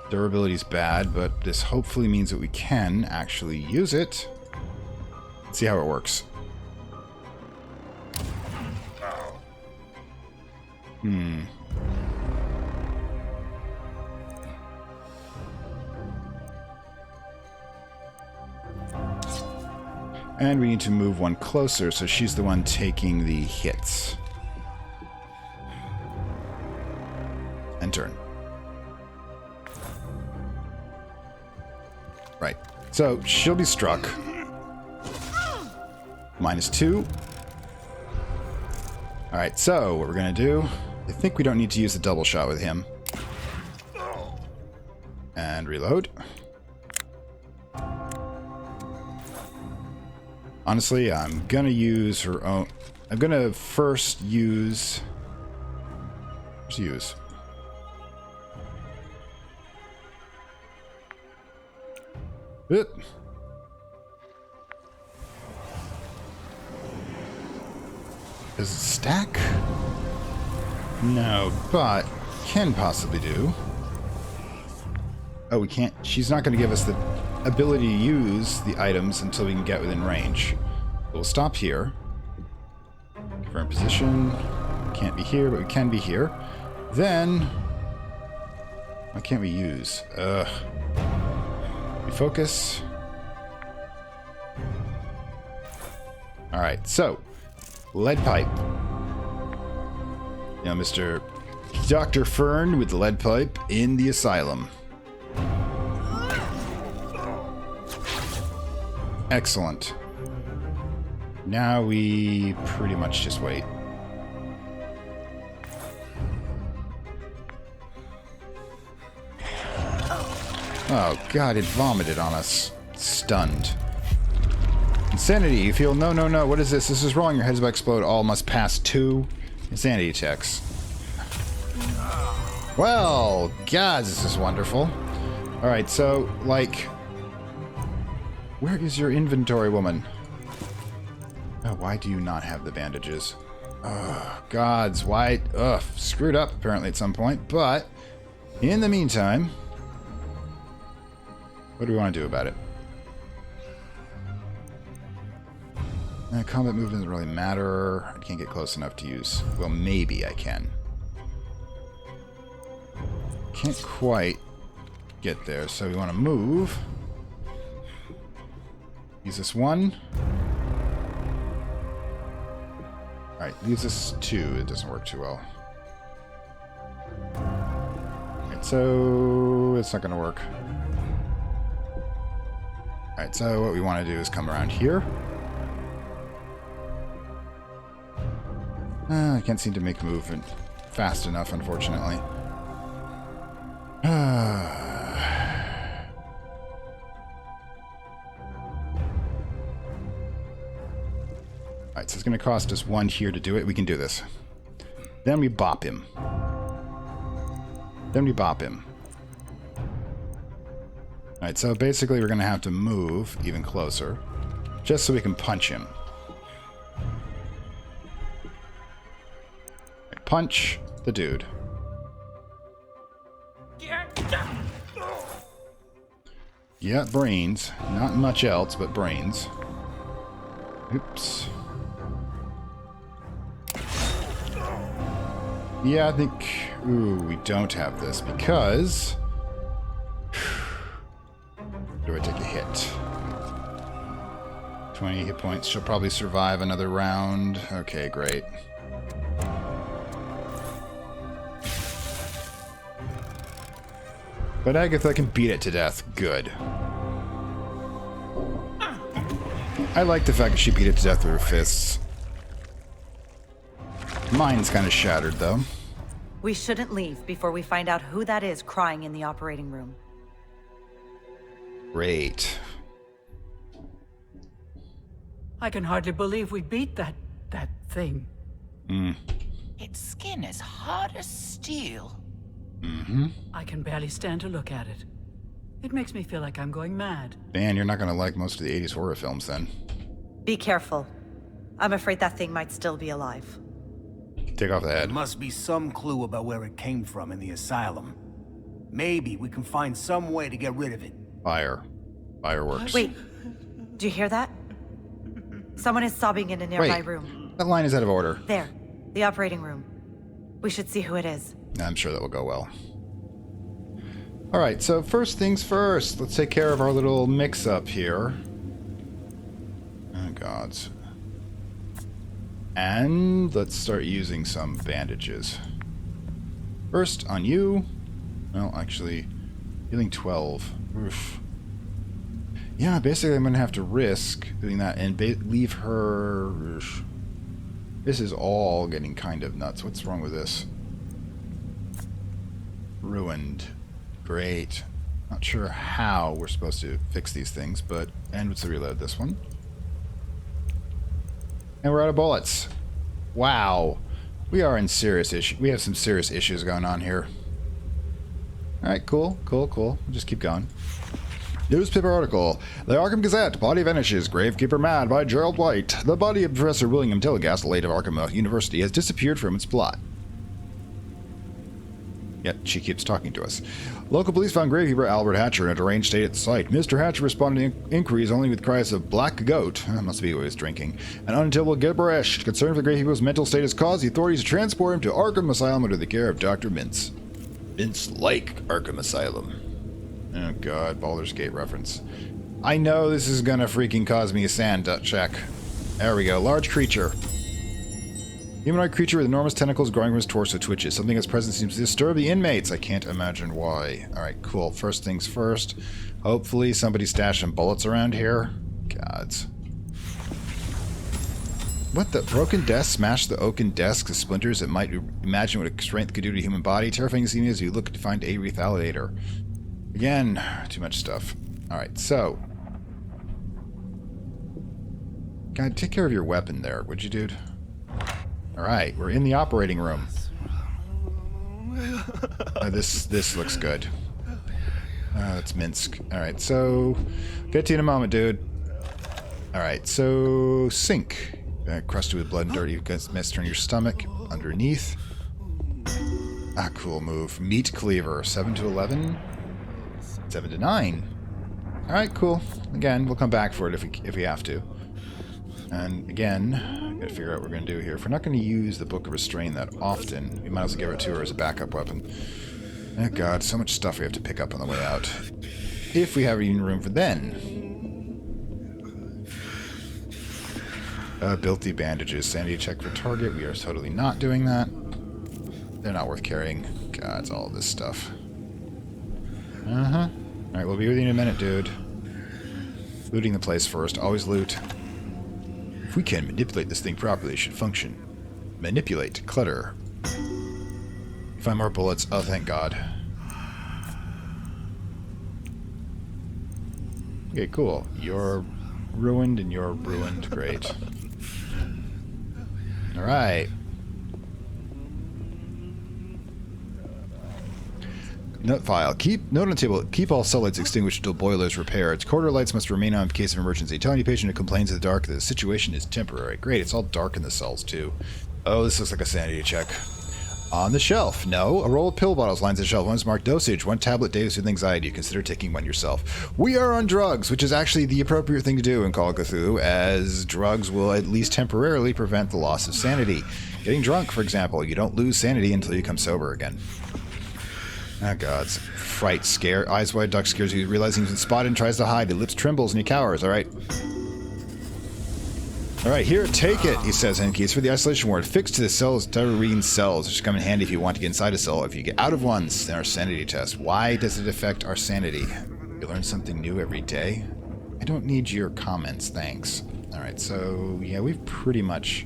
Durability is bad, but this hopefully means that we can actually use it. Let's see how it works. And we need to move one closer, so she's the one taking the hits. And turn. Right. So, she'll be struck. -2. Alright, so what we're going to do... I think we don't need to use the double shot with him. And reload. Honestly, I'm gonna use her own... I'm gonna first use... What's use? Does it stack? No, but can possibly do. Oh, we can't... She's not going to give us the ability to use the items until we can get within range. We'll stop here. Confirm position. Can't be here, but we can be here. Then... What can't we use? Refocus. Alright, so... Lead pipe. Now, Mr. Dr. Fern with the lead pipe in the asylum. Excellent. Now we pretty much just wait. Oh god, it vomited on us. Stunned. Insanity, you feel no, no, no, what is this? This is wrong, your head's about to explode. All must pass 2 insanity checks. Well, god, this is wonderful. Alright, so, like... Where is your inventory, woman? Oh, why do you not have the bandages? Oh, gods, why... Ugh, screwed up apparently at some point, but... In the meantime... What do we want to do about it? Combat movement doesn't really matter. I can't get close enough to use... Well, maybe I can. Can't quite get there, so we want to move. Use this 1. Alright, use this 2. It doesn't work too well. so it's not going to work. Alright, so what we want to do is come around here. I can't seem to make movement fast enough, unfortunately. Alright, so it's going to cost us 1 here to do it. We can do this. Then we bop him. Then we bop him. Alright, so basically we're going to have to move even closer, just so we can punch him. Punch the dude. Yeah, brains. Not much else, but brains. Oops. Yeah, I think... Ooh, we don't have this because... Do I take a hit? 20 hit points. She'll probably survive another round. Okay, great. But Agatha can beat it to death. Good. I like the fact that she beat it to death with her fists. Mine's kind of shattered, though. We shouldn't leave before we find out who that is crying in the operating room. Great. I can hardly believe we beat that thing. Its skin is hard as steel. I can barely stand to look at it. It makes me feel like I'm going mad. Man, you're not going to like most of the 80s horror films, then. Be careful. I'm afraid that thing might still be alive. Take off the There head. must be some clue about where it came from in the asylum. Maybe we can find some way to get rid of it. Fire. Fireworks. Wait, do you hear that? Someone is sobbing in a nearby Wait. room. That line is out of order. There, the operating room. We should see who it is. I'm sure that will go well. Alright, so first things first. Let's take care of our little mix-up here. Oh, gods. And let's start using some bandages. First, on you. Well, actually, healing 12. Oof. Yeah, basically I'm going to have to risk doing that and leave her... Oof. This is all getting kind of nuts. What's wrong with this? Ruined. Great. Not sure how we're supposed to fix these things, but... And let's reload this one. And we're out of bullets. Wow. We are in serious issue. We have some serious issues going on here. Alright, cool. We'll just keep going. Newspaper article. The Arkham Gazette. Body vanishes. Gravekeeper mad by Gerald White. The body of Professor William Tilligast, late of Arkham University, has disappeared from its plot. Yet she keeps talking to us. Local police found gravekeeper Albert Hatcher in a deranged state at the site. Mr. Hatcher responded to inquiries only with cries of "Black Goat," must be what he was drinking, and until Gibberish. Concerned for the gravekeeper's mental state has caused the authorities to transport him to Arkham Asylum under the care of Dr. Mintz. Mintz like Arkham Asylum. Oh god, Baldur's Gate reference. I know this is gonna freaking cause me a sand check. There we go. Large creature. Humanoid creature with enormous tentacles growing from his torso twitches. Something in its presence seems to disturb the inmates. I can't imagine why. Alright, cool. First things first. Hopefully somebody stashed some bullets around here. Gods. What the? Broken desk smashed the oaken desk to splinters that might imagine what a strength could do to a human body. Terrifying scene as you look to find a rethaliator. Again, too much stuff. Alright, so. God, take care of your weapon there, would you, dude? Alright, we're in the operating room. This looks good. That's Minsk. Alright, so... Get to you in a moment, dude. Alright, so... Sink. Crusted with blood and dirty mist on your stomach. Underneath. Ah, cool move. Meat cleaver. 7 to 11? 7 to 9. Alright, cool. Again, we'll come back for it if we have to. And again, gotta figure out what we're gonna do here. If we're not gonna use the Book of Restraint that often, we might as well give it to her as a backup weapon. Oh god, so much stuff we have to pick up on the way out. If we have even room for then. Built the bandages. Sanity check for target. We are totally not doing that. They're not worth carrying. God, it's all this stuff. Uh-huh. Alright, we'll be with you in a minute, dude. Looting the place first. Always loot. If we can manipulate this thing properly, it should function. Manipulate. Clutter. Find more bullets. Oh, thank God. Okay, cool. You're ruined and you're ruined. Great. Alright. Note file. Note on the table. Keep all cell lights extinguished until boiler is repaired. Corridor lights must remain on in case of emergency. Tell any patient who complains of the dark that the situation is temporary. Great. It's all dark in the cells, too. Oh, this looks like a sanity check. On the shelf. No. A roll of pill bottles lines the shelf. One's marked dosage. 1 tablet daily with anxiety. Consider taking one yourself. We are on drugs, which is actually the appropriate thing to do in Call of Cthulhu, as drugs will at least temporarily prevent the loss of sanity. Getting drunk, for example. You don't lose sanity until you come sober again. Oh, God. Fright, scare. Eyes wide, duck scares you, realizing he's been spotted and tries to hide. His lips trembles and he cowers. Alright. Alright, here, take it, he says, and keys for the isolation ward. Fixed to the cells, Tyrene cells, which come in handy if you want to get inside a cell. If you get out of ones, then our sanity test. Why does it affect our sanity? You learn something new every day? I don't need your comments, thanks. Alright, so, yeah, we've pretty much...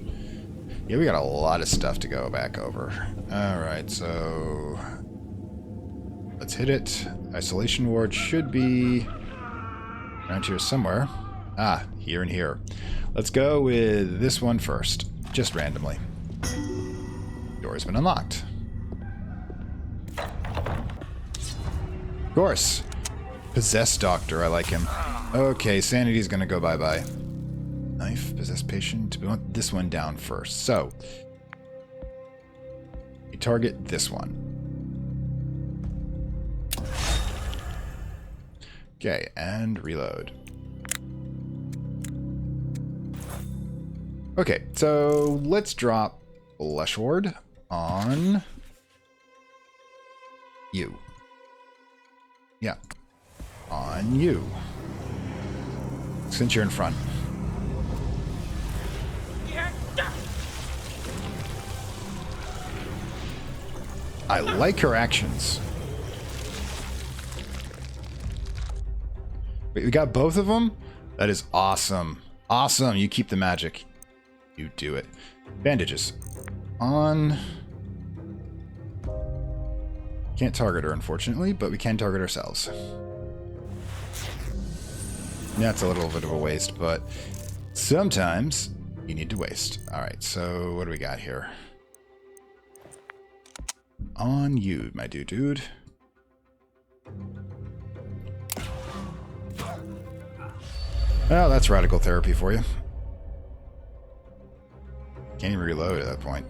Yeah, we got a lot of stuff to go back over. Alright, so... Let's hit it. Isolation ward should be around here somewhere. Ah, here and here. Let's go with this one first, just randomly. Door has been unlocked. Of course. Possessed doctor, I like him. Okay, sanity's gonna go bye-bye. Knife, possessed patient. We want this one down first. So, we target this one. Okay, and reload. Okay, so let's drop Flesh Ward on you. Yeah, on you. Since you're in front. I like her actions. Wait, we got both of them? That is awesome. Awesome. You keep the magic. You do it. Bandages. On. Can't target her, unfortunately, but we can target ourselves. That's a little bit of a waste, but sometimes you need to waste. Alright, so what do we got here? On you, my dude. Well, that's radical therapy for you. Can't even reload at that point.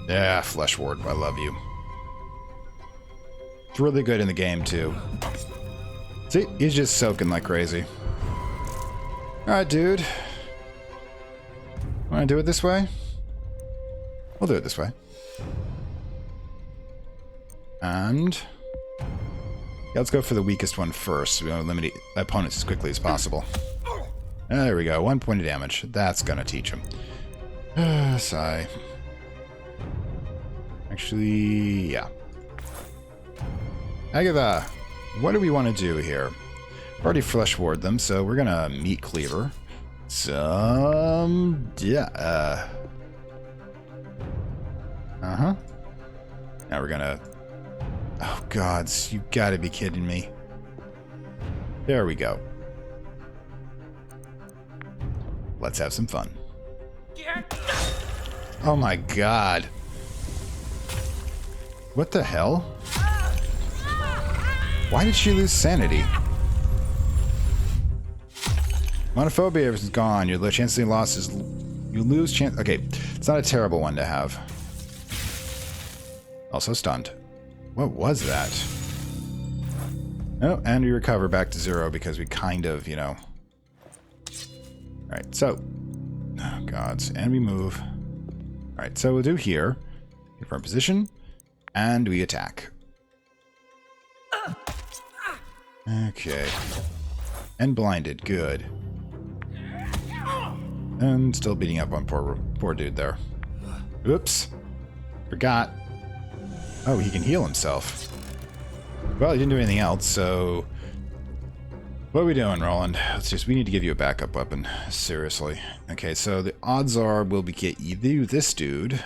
Yeah, Flesh Ward, I love you. It's really good in the game, too. See, he's just soaking like crazy. Alright, dude. Wanna do it this way? We'll do it this way. And yeah, let's go for the weakest one first. We want to eliminate opponents as quickly as possible. There we go. 1 point of damage. That's gonna teach him. Sigh. Actually, yeah. Agatha, what do we want to do here? I've already flesh ward them, so we're gonna meat cleaver. Yeah. Now we're gonna. Oh, gods, you gotta be kidding me. There we go. Let's have some fun. Oh my god. What the hell? Why did she lose sanity? Monophobia is gone. Your chance of loss is... You lose chance... Okay, it's not a terrible one to have. Also stunned. What was that? Oh, and we recover back to 0 because we kind of, you know... Alright, so... Oh, gods. And we move. Alright, so we'll do here. Confirm position. And we attack. Okay. And blinded. Good. And still beating up on poor dude there. Oops. Forgot. Oh, he can heal himself. Well, he didn't do anything else, so... What are we doing, Roland? We need to give you a backup weapon. Seriously. Okay, so the odds are we'll get you this dude.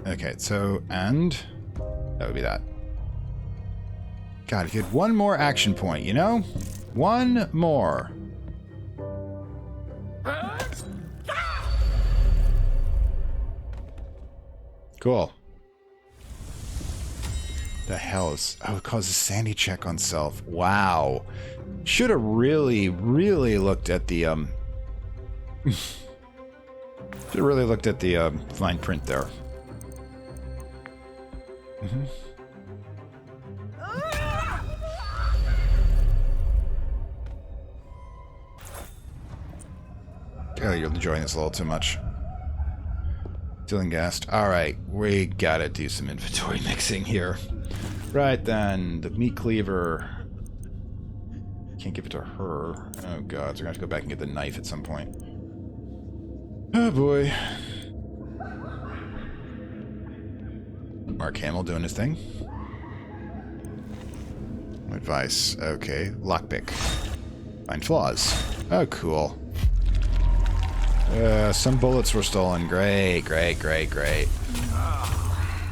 Okay, so, and... That would be that. God, if you had one more action point, you know? One more. Cool. The hell is... Oh, it causes sanity check on self. Wow. Should have really, really looked at the, should have really looked at the, fine print there. Mm-hmm. Oh, you're enjoying this a little too much. Feeling gassed. Alright, we gotta do some inventory mixing here. Right then, the meat cleaver. Can't give it to her. Oh god, so we're gonna have to go back and get the knife at some point. Oh boy. Mark Hamill doing his thing. Advice. Okay. Lockpick. Find flaws. Oh, cool. Some bullets were stolen. Great, great, great, great.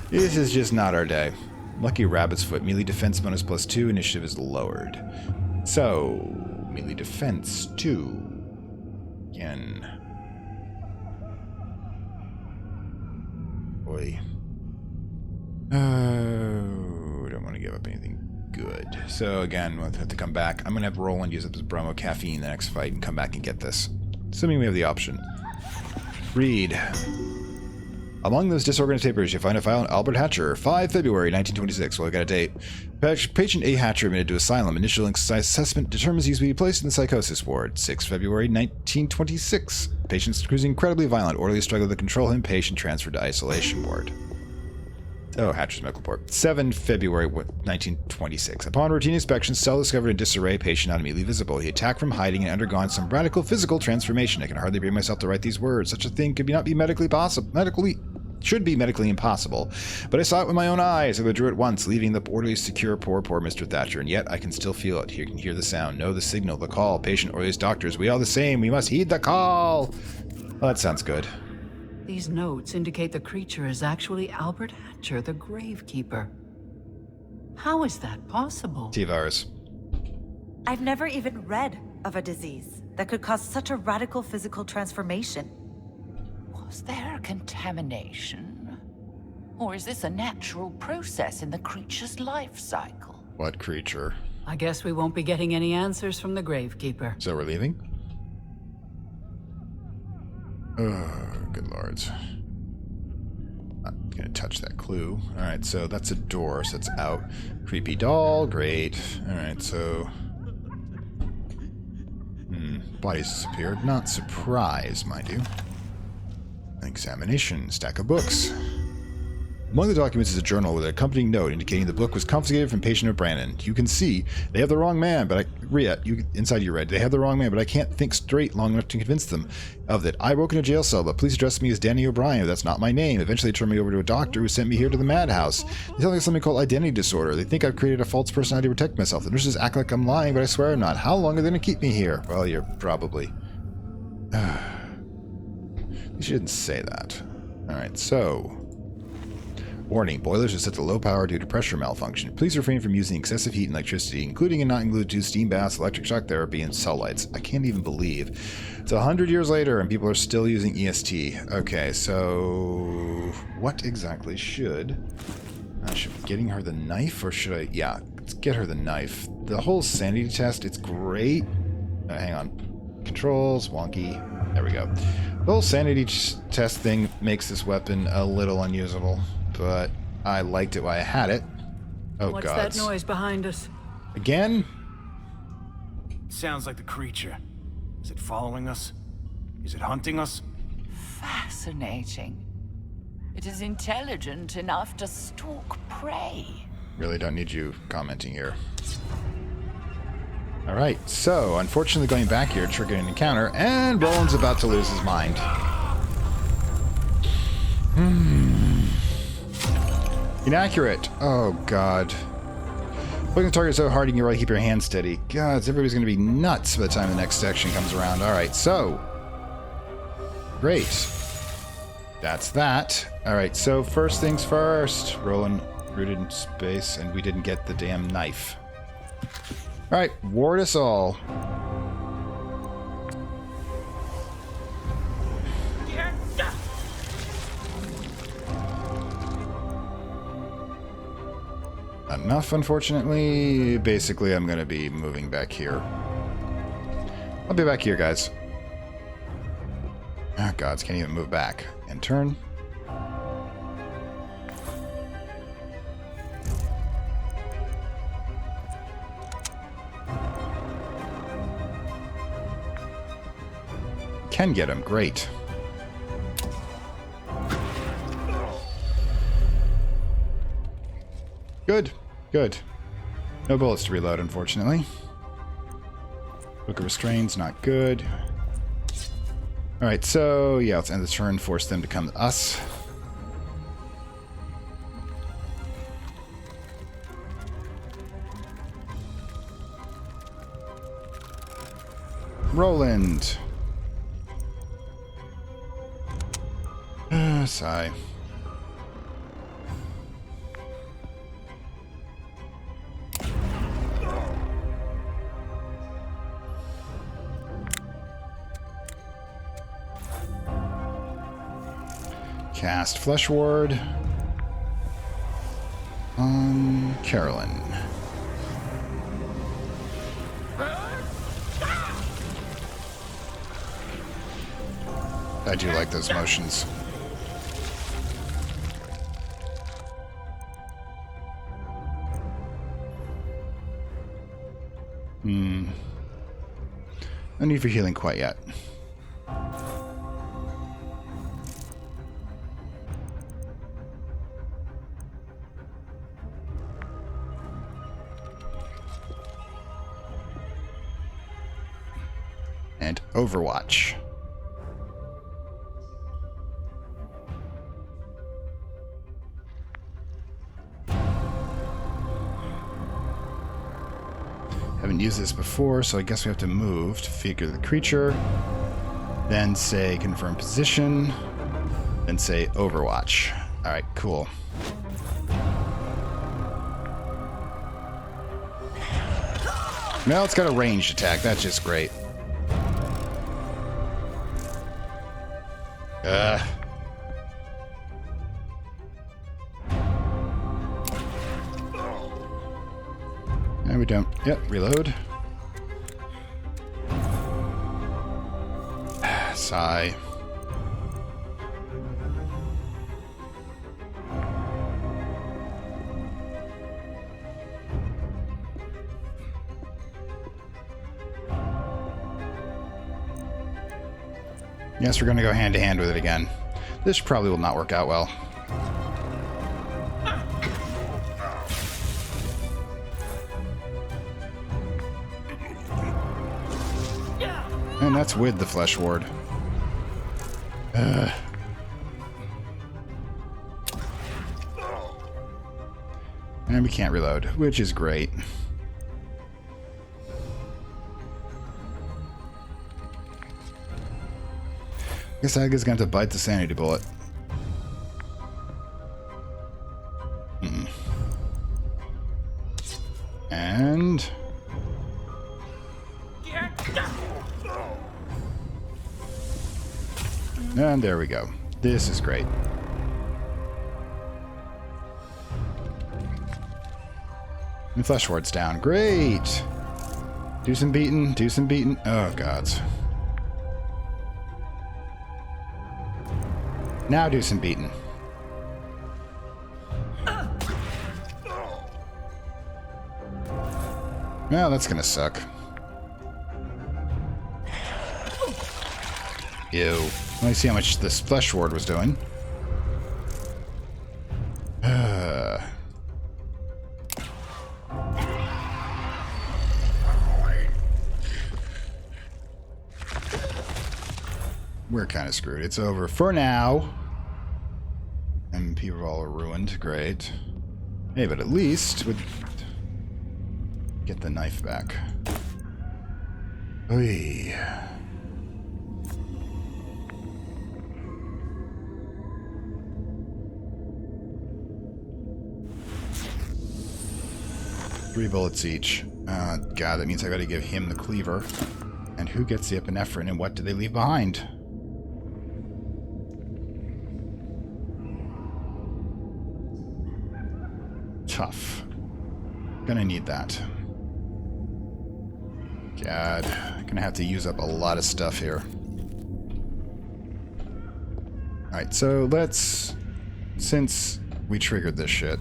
This is just not our day. Lucky Rabbit's Foot. Melee defense bonus +2. Initiative is lowered. So, melee defense 2. Again. Boy. Oh, don't want to give up anything good. So again, we'll have to come back. I'm going to have Roland use up his bromo caffeine in the next fight and come back and get this. Assuming we have the option. Read. Among those disorganized papers, you find a file on Albert Hatcher, 5 February 1926. Well, I got a date. Patient A. Hatcher admitted to Asylum. Initial assessment determines he is to be placed in the psychosis ward. 6 February 1926. Patient's cruising incredibly violent. Orderly struggle to control him. Patient transferred to isolation ward. Oh, Hatcher's medical report. 7 February 1926. Upon routine inspection, cell discovered in disarray, patient not immediately visible. He attacked from hiding and undergone some radical physical transformation. I can hardly bring myself to write these words. Such a thing could not be medically possible. Should be medically impossible. But I saw it with my own eyes. I withdrew at once, leaving the orderly secure poor Mr. Thatcher. And yet I can still feel it. You can hear the sound. Know the signal, the call. Patient, orderlies, doctors. We all the same. We must heed the call. Well, that sounds good. These notes indicate the creature is actually Albert Hatcher, the Gravekeeper. How is that possible? T-virus. I've never even read of a disease that could cause such a radical physical transformation. Was there a contamination? Or is this a natural process in the creature's life cycle? What creature? I guess we won't be getting any answers from the Gravekeeper. So we're leaving? Oh, good lords. Not gonna touch that clue. Alright, so that's a door, so it's out. Creepy doll, great. Alright, so... Body's disappeared. Not surprised, mind you. Examination. Stack of books. Among the documents is a journal with an accompanying note indicating the book was confiscated from patient O'Brien. You can see they have the wrong man, but inside you read, they have the wrong man, but I can't think straight long enough to convince them of that. I woke in a jail cell, but please address me as Danny O'Brien. That's not my name. Eventually they turned me over to a doctor who sent me here to the madhouse. They tell me something called identity disorder. They think I've created a false personality to protect myself. The nurses act like I'm lying, but I swear I'm not. How long are they going to keep me here? Well, you're probably... You shouldn't say that. Alright, so... Warning, boilers are set to low power due to pressure malfunction. Please refrain from using excessive heat and electricity, including and not included to steam baths, electric shock therapy, and cell lights. I can't even believe. It's 100 years later and people are still using EST. Okay, so... What exactly should I be getting her the knife, or should I... Yeah, let's get her the knife. The whole sanity test, it's great. Hang on. Controls, wonky. There we go. The whole sanity test thing makes this weapon a little unusable. But I liked it while I had it. Oh, What's gods. that noise behind us? Again? Sounds like the creature. Is it following us? Is it hunting us? Fascinating. It is intelligent enough to stalk prey. Really don't need you commenting here. Alright, so unfortunately going back here, triggering an encounter, and Roland's about to lose his mind. Inaccurate. Oh, God. Looking the target so hard you can really keep your hand steady. God, everybody's going to be nuts by the time the next section comes around. All right, so. Great. That's that. All right, so first things first. Roland rooted in space, and we didn't get the damn knife. All right, ward us all. Enough, unfortunately. Basically, I'm going to be moving back here. I'll be back here, guys. Oh, gods, can't even move back. And turn. Can get him. Great. Good. Good. No bullets to reload, unfortunately. Book of Restraints, not good. Alright, so yeah, let's end the turn, force them to come to us. Roland. Sigh. Cast Flesh Ward on Carolyn. I do like those motions. No need for healing quite yet. And Overwatch. Haven't used this before, so I guess we have to move to figure the creature. Then say confirm position. Then say Overwatch. Alright, cool. Now it's got a ranged attack. That's just great. No, we don't. Yep, reload. Sigh. Yes, we're going to go hand to hand with it again. This probably will not work out well. And that's with the Flesh Ward. And we can't reload, which is great. I guess Aga's going to have to bite the sanity bullet. And... and there we go. This is great. And Flesh Ward's down. Great! Do some beating, do some beating. Oh, gods. Now do some beating. Well, that's gonna suck. Ew. Let me see how much this Flesh Ward was doing. We're kind of screwed. It's over for now. MP all are ruined. Great. Hey, but at least would get the knife back. Oy. Three bullets each. God, that means I gotta give him the cleaver. And who gets the epinephrine and what do they leave behind? Tough. Gonna need that. God, gonna have to use up a lot of stuff here. Alright, so let's... Since we triggered this shit...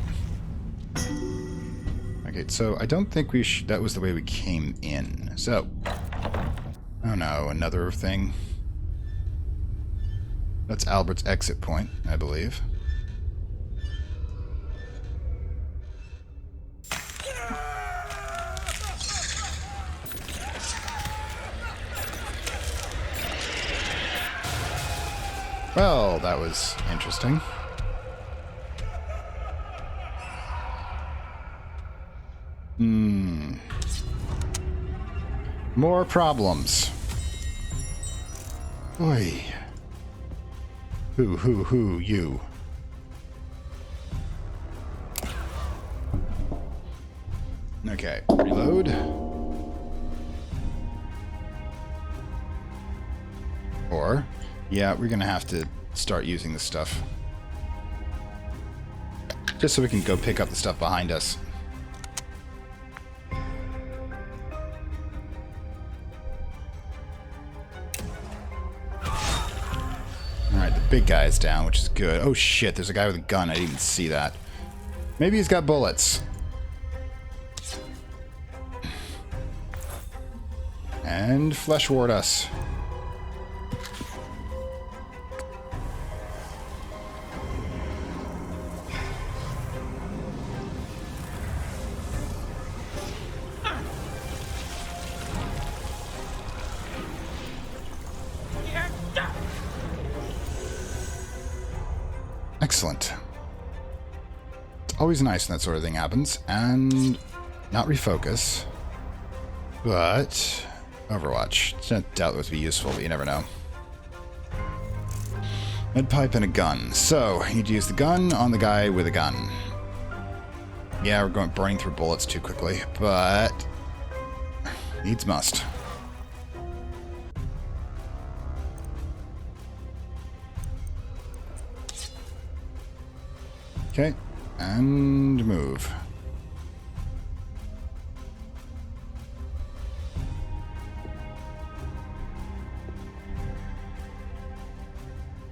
Okay, so I don't think we that was the way we came in. So... Oh no, another thing. That's Albert's exit point, I believe. Well, that was interesting. More problems. Oi. Who, you. Okay, reload. Or, yeah, we're gonna have to start using this stuff. Just so we can go pick up the stuff behind us. Alright, the big guy is down, which is good. Oh shit, there's a guy with a gun. I didn't even see that. Maybe he's got bullets. And flesh ward us. Excellent. It's always nice when that sort of thing happens. And not refocus. But Overwatch. It's not doubtless to be useful, but you never know. Med pipe and a gun. So, you need to use the gun on the guy with a gun. Yeah, we're burning through bullets too quickly, but needs must. Okay, and move.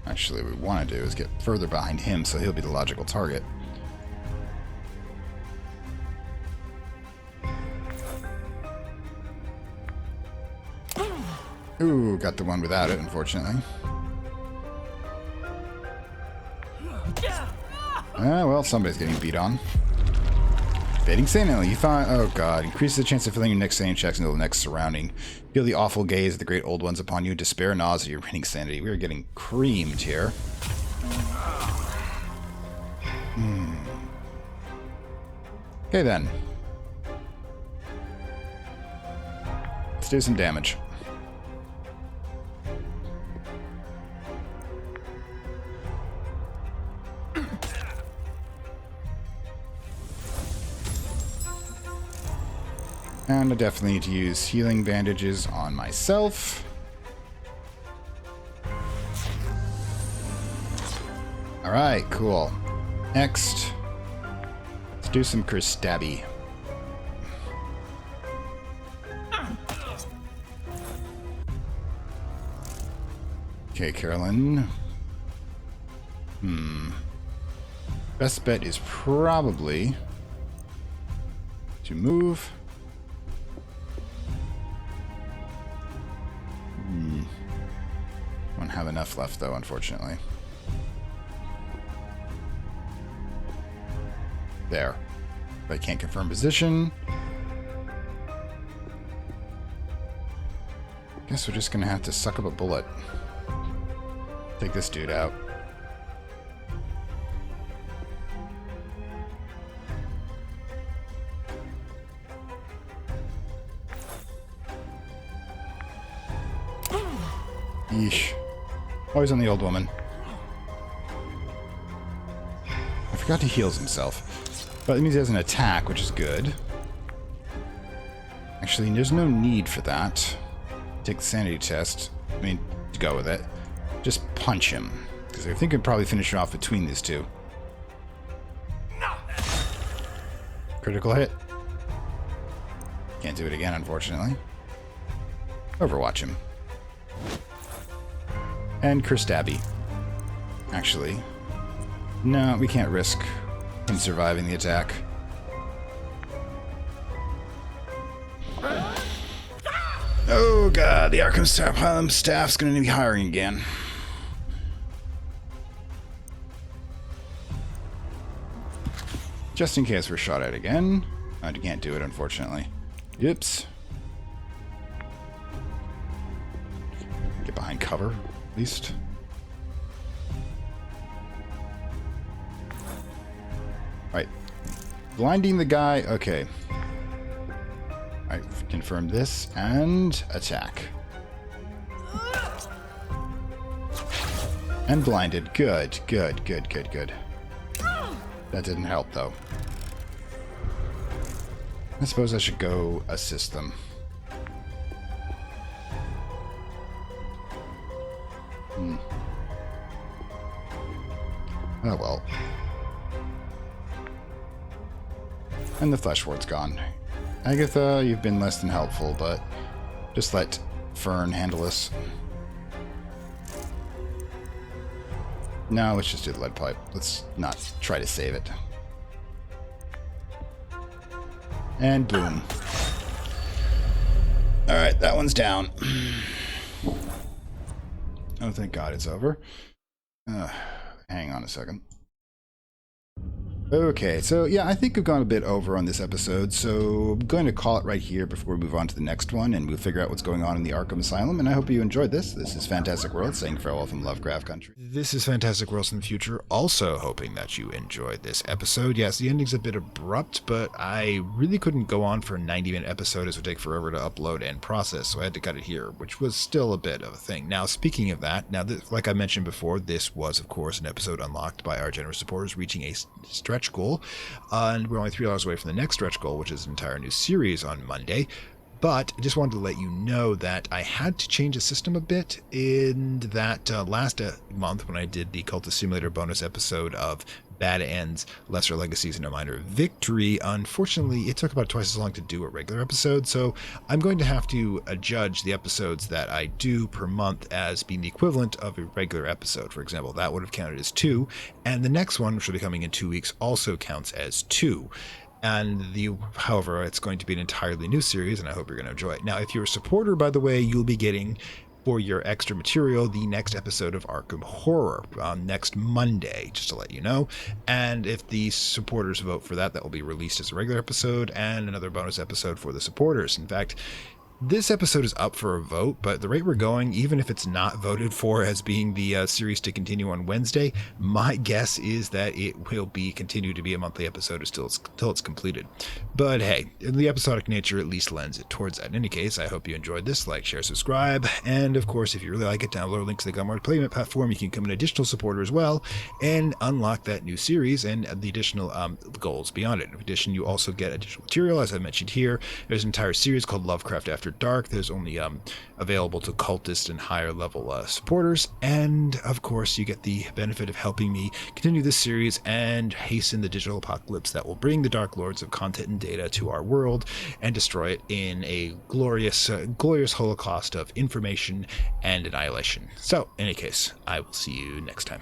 Actually, what we want to do is get further behind him so he'll be the logical target. Ooh, got the one without it, unfortunately. Well, somebody's getting beat on. Fading sanity. You find... Oh, God. Increases the chance of filling your next sanity checks until the next surrounding. Feel the awful gaze of the great old ones upon you. Despair, nausea, your reigning sanity. We are getting creamed here. Okay, then. Let's do some damage. And I definitely need to use healing bandages on myself. Alright, cool. Next, let's do some curse stabby. Okay, Carolyn. Best bet is probably to move. Won't have enough left, though, unfortunately. There. But I can't confirm position. Guess we're just gonna have to suck up a bullet. Take this dude out. Yeesh. Always on the old woman. I forgot he heals himself. But it means he has an attack, which is good. Actually, there's no need for that. Take the sanity test. I mean, to go with it. Just punch him. Because I think I'd probably finish it off between these two. Critical hit. Can't do it again, unfortunately. Overwatch him. And Kerstabby. Actually, no, we can't risk him surviving the attack. Oh god, the Arkham staff's going to be hiring again. Just in case we're shot at again. I can't do it, unfortunately. Yips. Get behind cover, at least. Alright. Blinding the guy. Okay. Alright, confirm this and attack. And blinded. Good, good, good, good, good. That didn't help, though. I suppose I should go assist them. Oh well. And the flesh ward's gone. Agatha, you've been less than helpful, but just let Fern handle this. No, let's just do the lead pipe. Let's not try to save it. And boom. Alright, that one's down. Oh, thank God it's over. Hang on a second. Okay, so yeah, I think we've gone a bit over on this episode, so I'm going to call it right here before we move on to the next one, and we'll figure out what's going on in the Arkham Asylum, and I hope you enjoyed this. This is Fantastic World, saying farewell from Lovecraft Country. This is Fantastic Worlds in the Future, also hoping that you enjoyed this episode. Yes, the ending's a bit abrupt, but I really couldn't go on for a 90-minute episode, as it would take forever to upload and process, so I had to cut it here, which was still a bit of a thing. Now, speaking of that, like I mentioned before, this was, of course, an episode unlocked by our generous supporters, reaching a stretch goal, and we're only 3 hours away from the next stretch goal, which is an entire new series on Monday. But I just wanted to let you know that I had to change the system a bit in that last month when I did the Cultist Simulator bonus episode of Bad Ends, Lesser Legacies, and a Minor Victory. Unfortunately, it took about twice as long to do a regular episode, so I'm going to have to adjudge the episodes that I do per month as being the equivalent of a regular episode. For example, that would have counted as 2, and the next one, which will be coming in 2 weeks, also counts as 2. And however, it's going to be an entirely new series, and I hope you're going to enjoy it. Now, if you're a supporter, by the way, you'll be getting, for your extra material, the next episode of Arkham Horror on next Monday, just to let you know. And if the supporters vote for that, that will be released as a regular episode and another bonus episode for the supporters. In fact, this episode is up for a vote, but the rate we're going, even if it's not voted for as being the series to continue on Wednesday, my guess is that it will continue to be a monthly episode until it's completed. But hey, the episodic nature at least lends it towards that. In any case, I hope you enjoyed this. Like, share, subscribe, and of course, if you really like it, download links to the Gumroad Playment platform. You can become an additional supporter as well and unlock that new series and the additional goals beyond it. In addition, you also get additional material, as I mentioned here. There's an entire series called Lovecraft After Dark. There's only available to cultist and higher level supporters, and of course you get the benefit of helping me continue this series and hasten the digital apocalypse that will bring the Dark Lords of content and data to our world and destroy it in a glorious holocaust of information and annihilation. So in any case, I will see you next time.